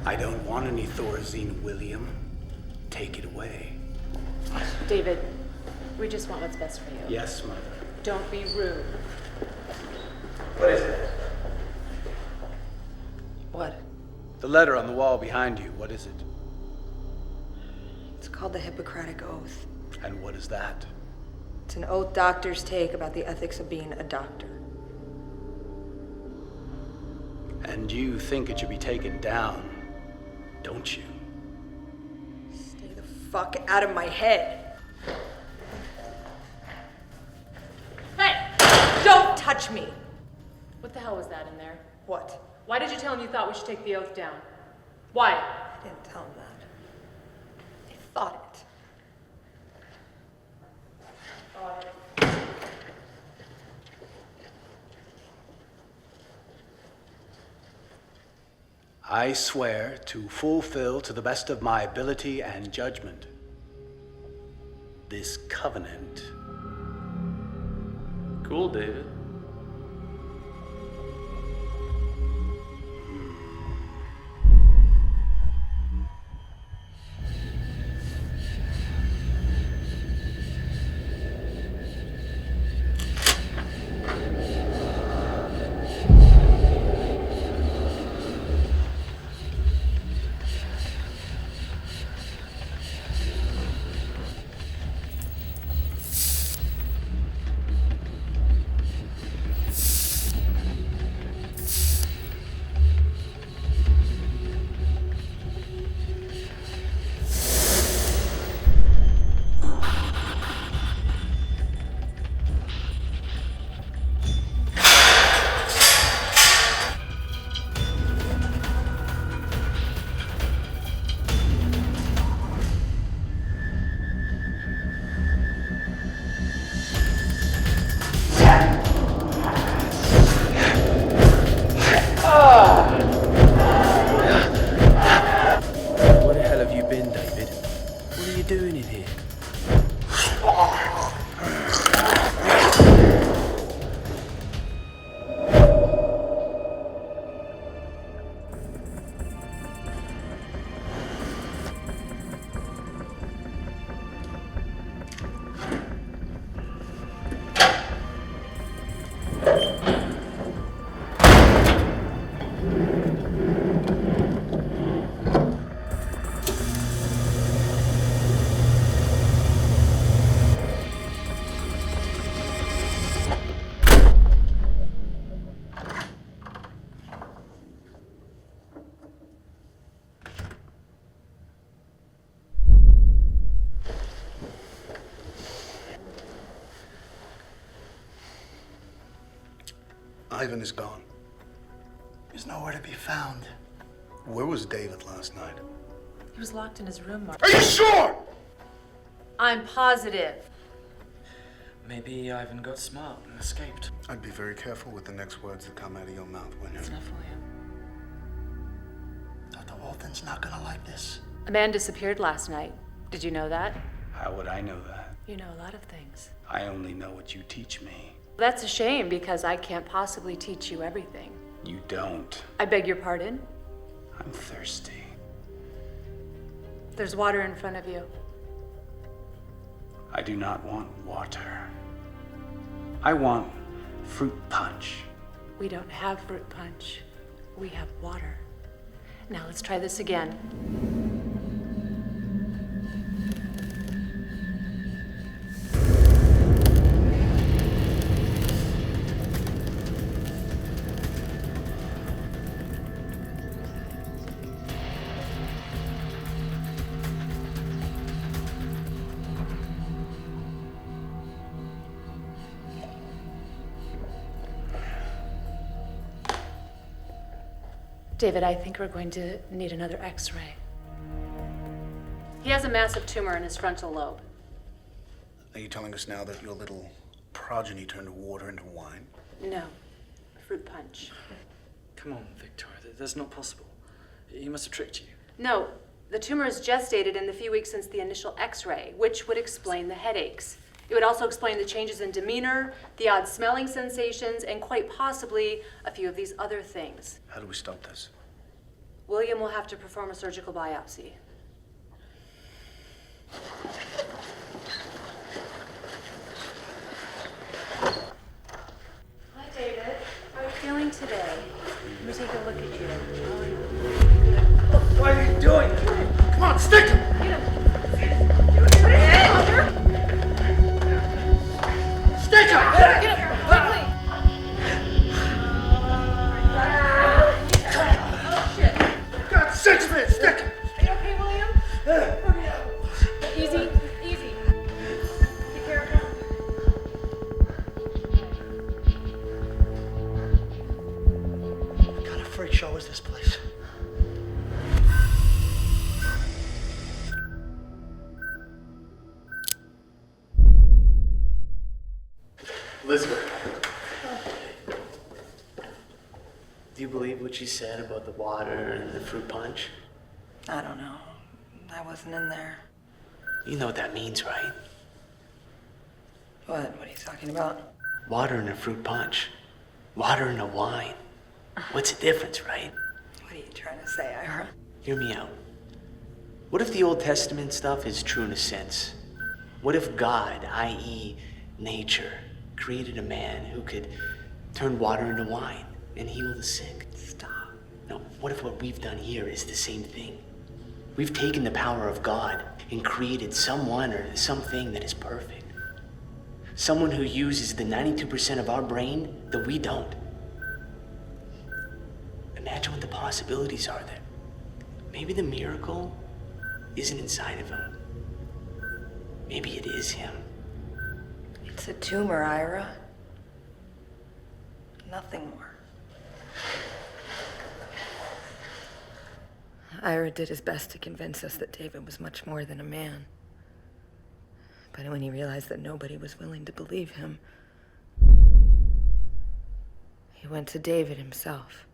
I don't want any Thorazine, William. Take it away. David, we just want what's best for you. Yes, Mother. Don't be rude. What is it? What? The letter on the wall behind you, what is it? It's called the Hippocratic Oath. And what is that? It's an oath doctors take about the ethics of being a doctor. And you think it should be taken down, don't you? Stay the fuck out of my head. Hey! Don't touch me! What the hell was that in there? What? Why did you tell him you thought we should take the oath down? Why? I didn't tell him that. I thought it. I swear to fulfill to the best of my ability and judgment this covenant. Cool, David. Where the hell have you been, David? What are you doing in here? Ivan is gone. He's nowhere to be found. Where was David last night? He was locked in his room, Mark. Are you sure? I'm positive. Maybe Ivan got smart and escaped. I'd be very careful with the next words that come out of your mouth, wouldn't It's you? not for him. Dr. Walton's not gonna like this. A man disappeared last night. Did you know that? How would I know that? You know a lot of things. I only know what you teach me. That's a shame because I can't possibly teach you everything. You don't. I beg your pardon? I'm thirsty. There's water in front of you. I do not want water. I want fruit punch. We don't have fruit punch. We have water. Now let's try this again. David, I think we're going to need another X-ray. He has a massive tumor in his frontal lobe. Are you telling us now that your little progeny turned water into wine? No, fruit punch. Come on, Victoria, that's not possible. He must have tricked you. No, the tumor is gestated in the few weeks since the initial X-ray, which would explain the headaches. It would also explain the changes in demeanor, the odd smelling sensations, and quite possibly a few of these other things. How do we stop this? William will have to perform a surgical biopsy. Hi, David. How are you feeling today? Let me take a look at you. Oh, Elizabeth. Do you believe what she said about the water and the fruit punch? I don't know. I wasn't in there. You know what that means, right? What? What are you talking about? Water and a fruit punch. Water and a wine. What's the difference, right? What are you trying to say, Ira? Hear me out. What if the Old Testament stuff is true in a sense? What if God, i.e. nature, created a man who could turn water into wine and heal the sick? Stop. No, what if what we've done here is the same thing? We've taken the power of God and created someone or something that is perfect. Someone who uses the 92% of our brain that we don't. Imagine what the possibilities are there. Maybe the miracle isn't inside of him. Maybe it is him. It's a tumor, Ira. Nothing more. Ira did his best to convince us that David was much more than a man. But when he realized that nobody was willing to believe him, he went to David himself.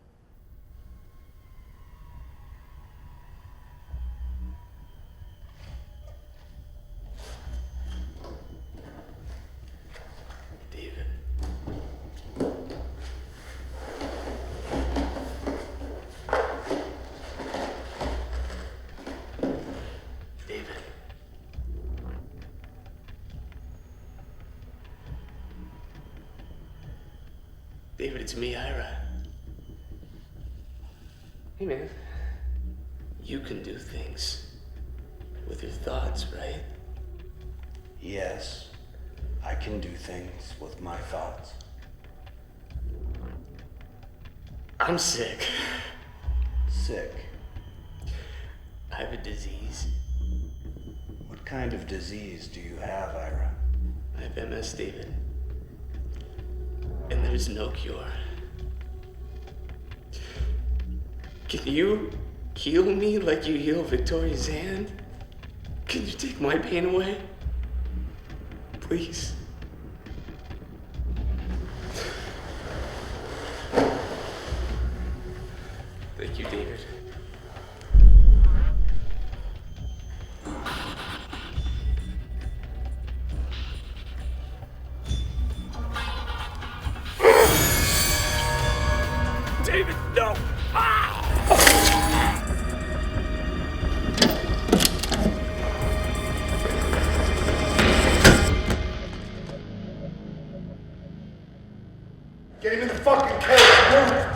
David. David. David, it's me, Ira. Hey, man. You can do things with your thoughts, right? Yes, I can do things with my thoughts. I'm sick. Sick? I have a disease. What kind of disease do you have, Ira? I have MS, David. And there's no cure. Can you heal me like you heal Victoria's hand? Can you take my pain away? Please. Thank you, David. David, no! Get him in the fucking cage, move!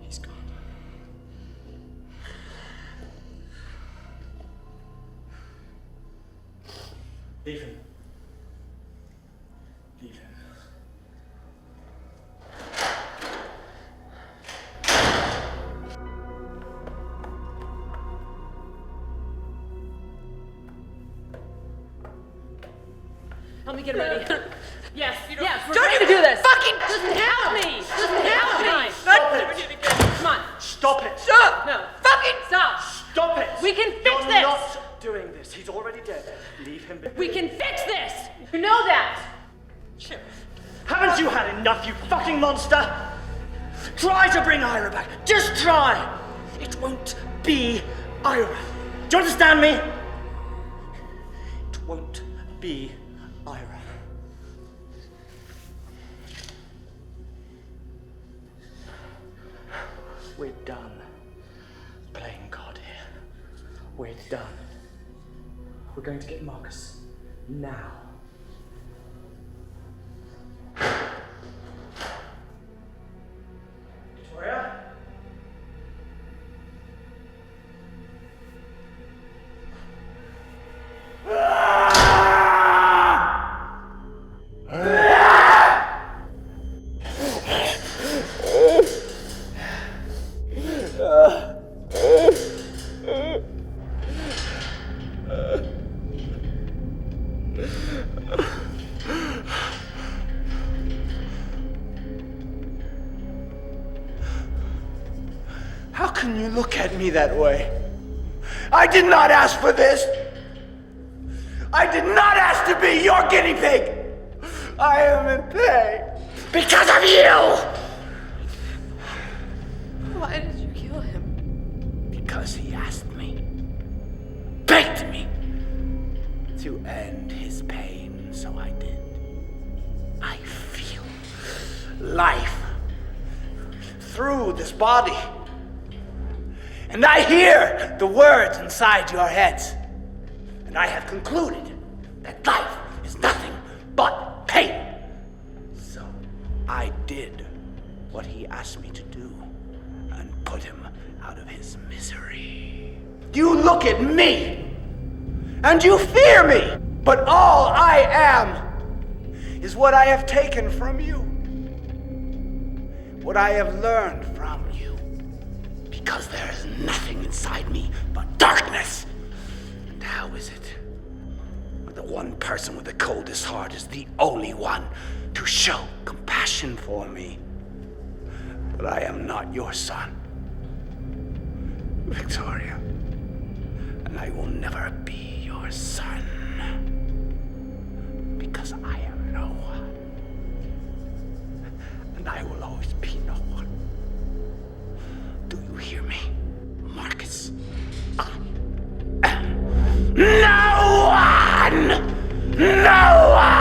He's gone. Leave him. Leave him. Help me get ready. Yes, yes, we're going to do this. Just help me. Just help me. Stop it! Come on. Stop it! Stop. No. Fucking stop. Stop it! We can fix You're this. not doing this. He's already dead. Leave him be. We can fix this. You know that. Haven't you had enough, you fucking monster? Try to bring Ira back. Just try. It won't be Ira. Do you understand me? It won't be Ira. We're done playing God here. We're done. We're going to get Marcus now. Victoria? at me that way. I did not ask for this. I did not ask to be your guinea pig. I am in pain because of you. Why did you kill him? Because he asked me, begged me to end his pain, so I did. I feel life through this body. And I hear the words inside your heads. And I have concluded that life is nothing but pain. So I did what he asked me to do and put him out of his misery. You look at me and you fear me, but all I am is what I have taken from you. What I have learned from you. Because there is nothing inside me but darkness. And how is it? The one person with the coldest heart is the only one to show compassion for me. But I am not your son, Victoria. And I will never be your son. Because I am no one. And I will always be no one. Do you hear me, Marcus? I am no one! No one!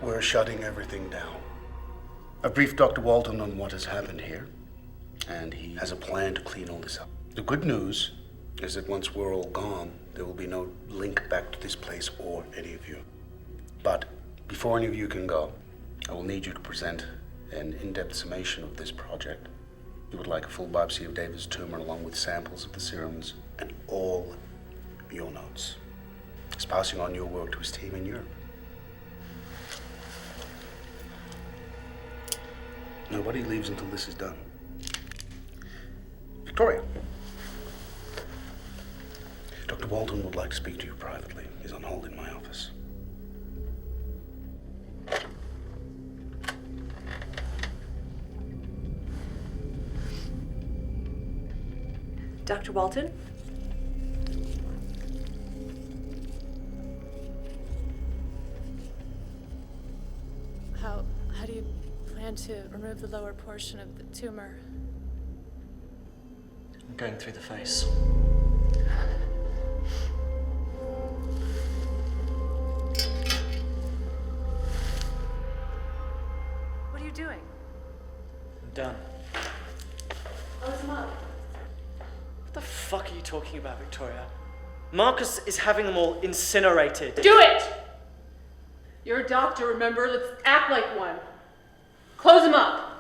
We're shutting everything down. I've briefed Dr. Walton on what has happened here, and he has a plan to clean all this up. The good news is that once we're all gone, there will be no link back to this place or any of you. But before any of you can go, I will need you to present an in-depth summation of this project. You would like a full biopsy of David's tumor along with samples of the serums and all your notes. He's passing on your work to his team in Europe. Nobody leaves until this is done. Victoria. Dr. Walton would like to speak to you privately. He's on hold in my office. Dr. Walton? How do you plan to remove the lower portion of the tumor? I'm going through the face. What are you doing? I'm done. Close him up. What the fuck are you talking about, Victoria? Marcus is having them all incinerated. Do it! You're a doctor, remember? Let's act like one. Close him up.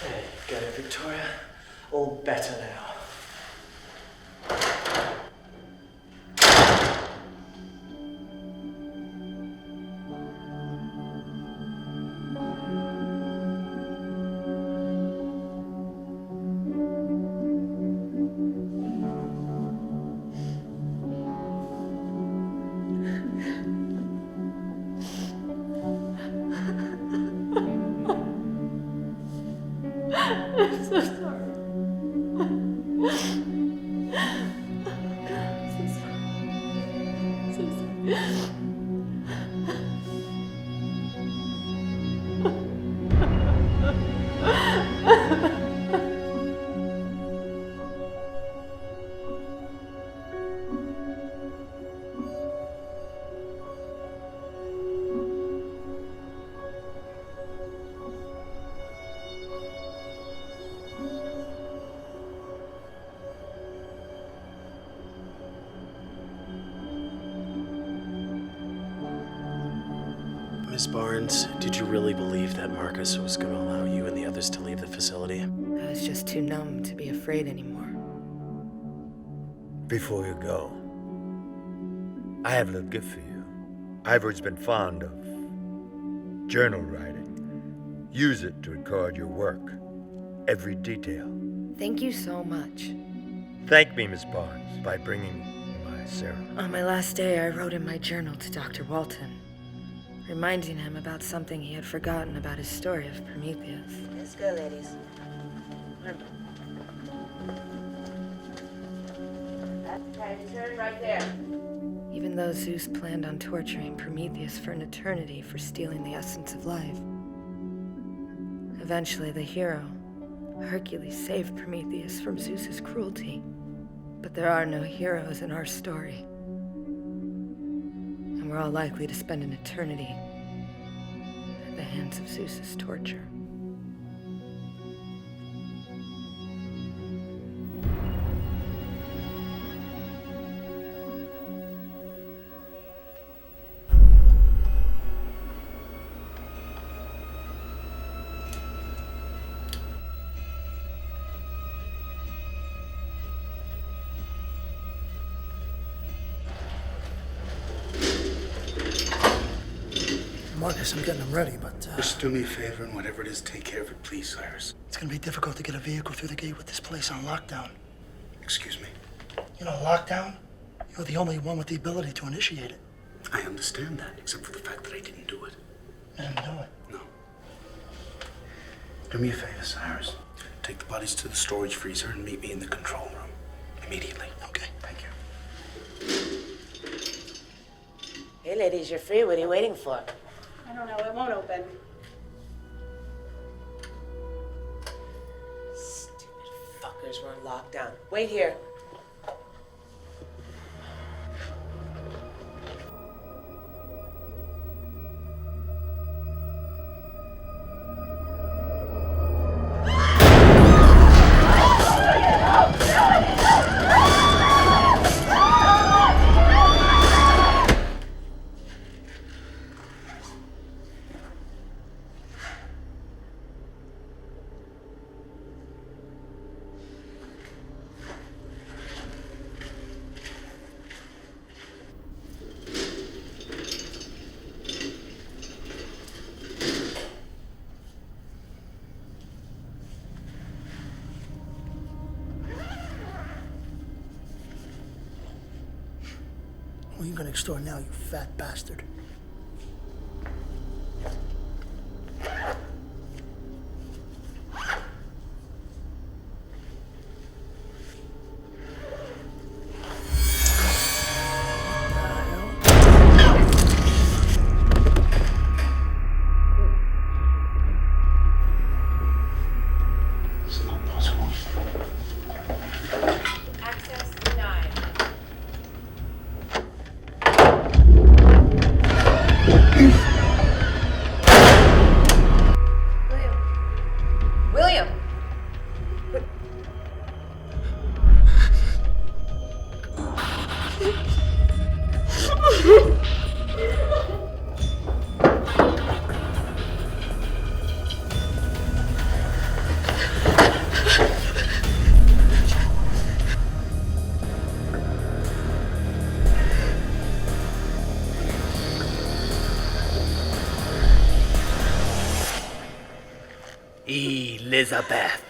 There you go, Victoria. All better now. I'm so sorry. Barnes, did you really believe that Marcus was going to allow you and the others to leave the facility? I was just too numb to be afraid anymore. Before you go, I have a little gift for you. I've always been fond of journal writing. Use it to record your work, every detail. Thank you so much. Thank me, Miss Barnes, by bringing my serum. On my last day, I wrote in my journal to Dr. Walton, reminding him about something he had forgotten about his story of Prometheus. Let's go, ladies. That's turn right there. Even though Zeus planned on torturing Prometheus for an eternity for stealing the essence of life, eventually the hero, Hercules, saved Prometheus from Zeus's cruelty. But there are no heroes in our story. And we're all likely to spend an eternity at the hands of Zeus's torture. Marcus, I'm getting them ready, but Just do me a favor and whatever it is, take care of it, please, Cyrus. it's gonna be difficult to get a vehicle through the gate with this place on lockdown. Excuse me. You know, lockdown? You're the only one with the ability to initiate it. I understand that, except for the fact that I didn't do it. You didn't do it. No. Do me a favor, Cyrus. Take the bodies to the storage freezer and meet me in the control room. Immediately. Okay. Thank you. Hey, ladies, you're free. What are you waiting for? I don't know, it won't open. Stupid fuckers were in lockdown. Wait here. Who are you gonna extort now, you fat bastard? It's not possible. Access denied. William! Elizabeth.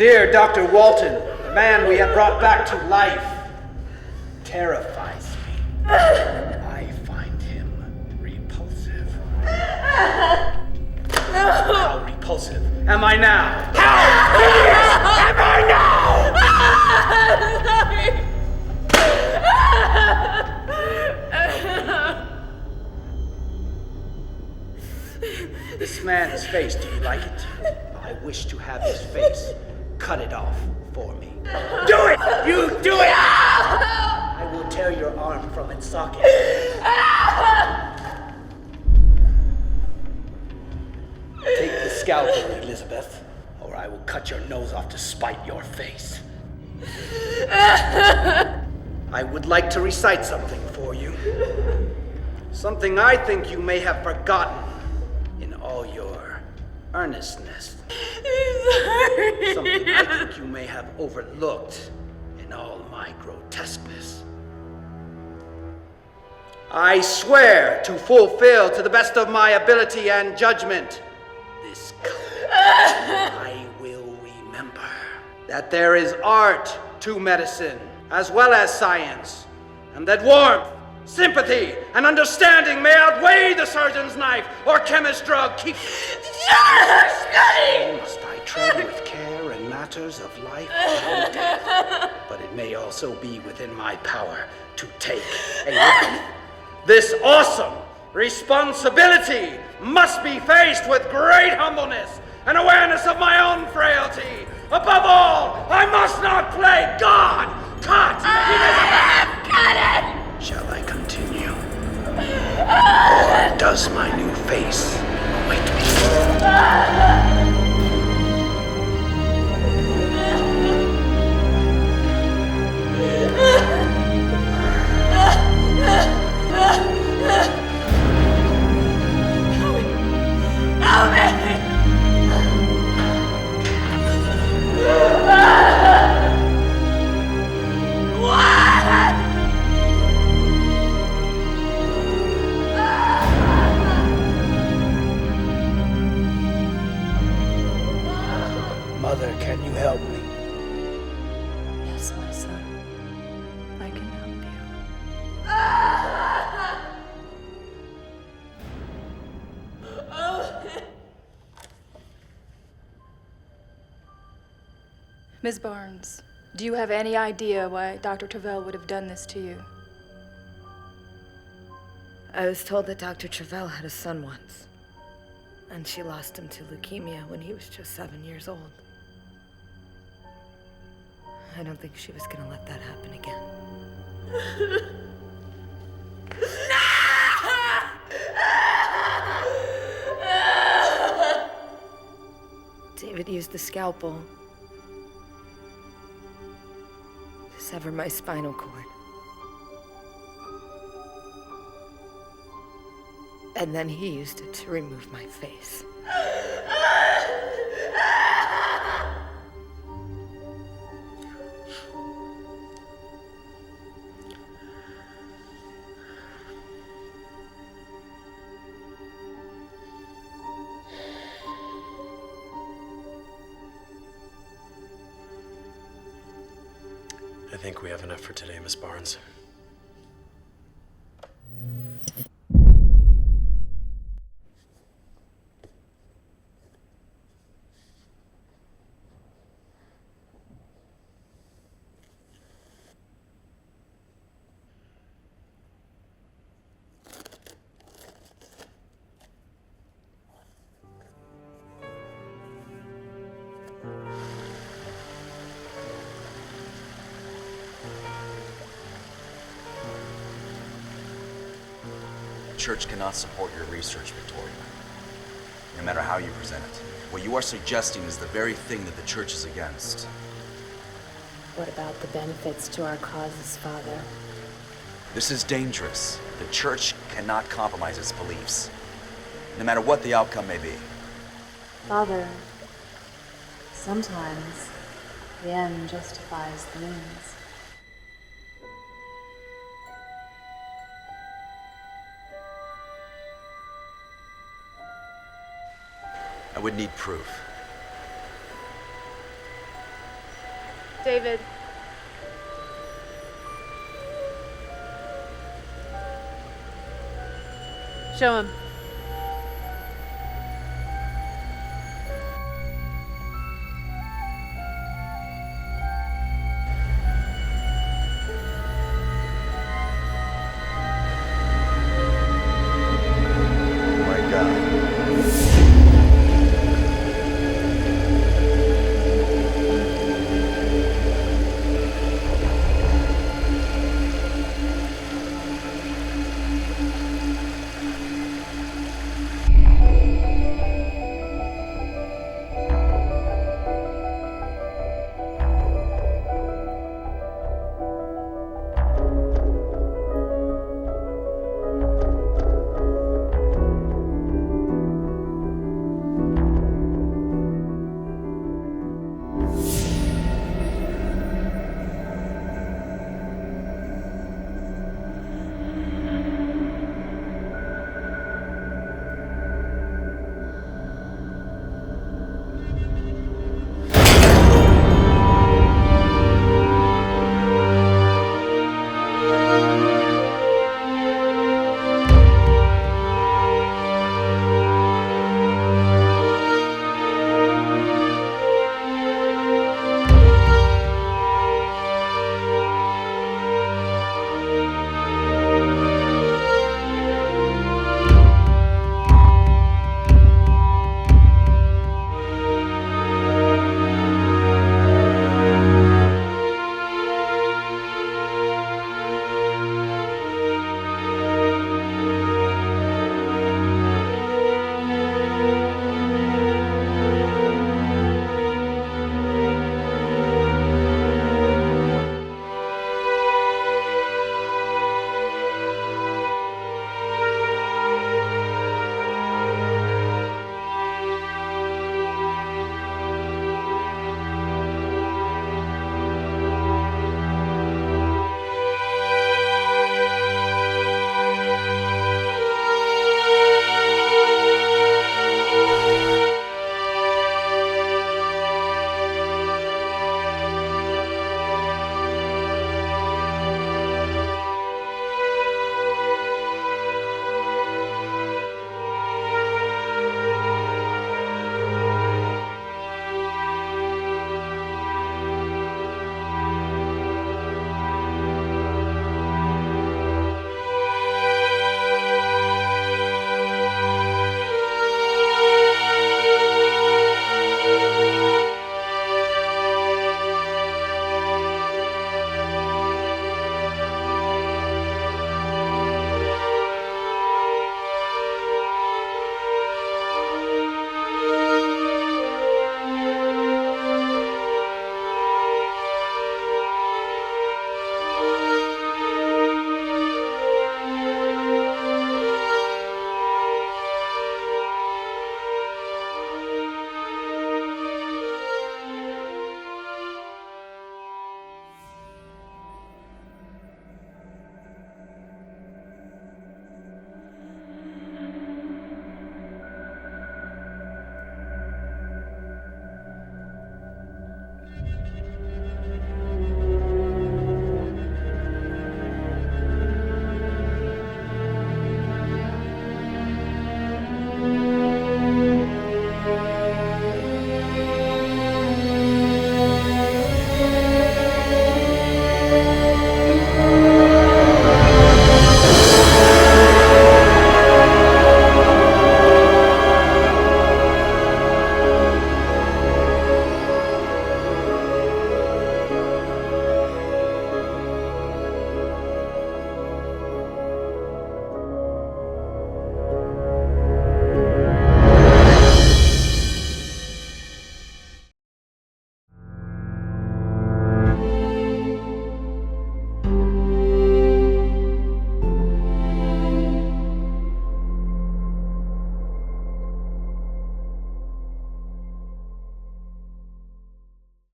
Dear Dr. Walton, the man we have brought back to life terrifies me. I find him repulsive. How repulsive am I now? How hideous am I now? This man's face, do you like it? I wish to have his face. Cut it off for me. Do it! You do it! I will tear your arm from its socket. Take the scalpel, Elizabeth, or I will cut your nose off to spite your face. I would like to recite something for you. Something I think you may have forgotten in all your earnestness. Something I think you may have overlooked in all my grotesqueness. I swear to fulfill to the best of my ability and judgment this covenant. I will remember that there is art to medicine as well as science, and that warmth, sympathy, and understanding may outweigh the surgeon's knife or chemist's drug. Keep. Must I tread with care in matters of life and death? But it may also be within my power to take a life. This awesome responsibility must be faced with great humbleness and awareness of my own frailty. Above all, I must not play God. Cut! Cut it! Shall I continue? Or does my new face await me? Help me! Mother, can you help me? Yes, my son. I can help you. Ms. Barnes, do you have any idea why Dr. Travell would have done this to you? I was told that Dr. Travell had a son once, and she lost him to leukemia when he was just 7 years old. I don't think she was gonna let that happen again. David used the scalpel to sever my spinal cord. And then he used it to remove my face. I think we have enough for today, Miss Barnes. The church cannot support your research, Victoria, no matter how you present it. What you are suggesting is the very thing that the church is against. What about the benefits to our causes, Father? This is dangerous. The church cannot compromise its beliefs, no matter what the outcome may be. Father, sometimes the end justifies the means. I would need proof. David. Show him.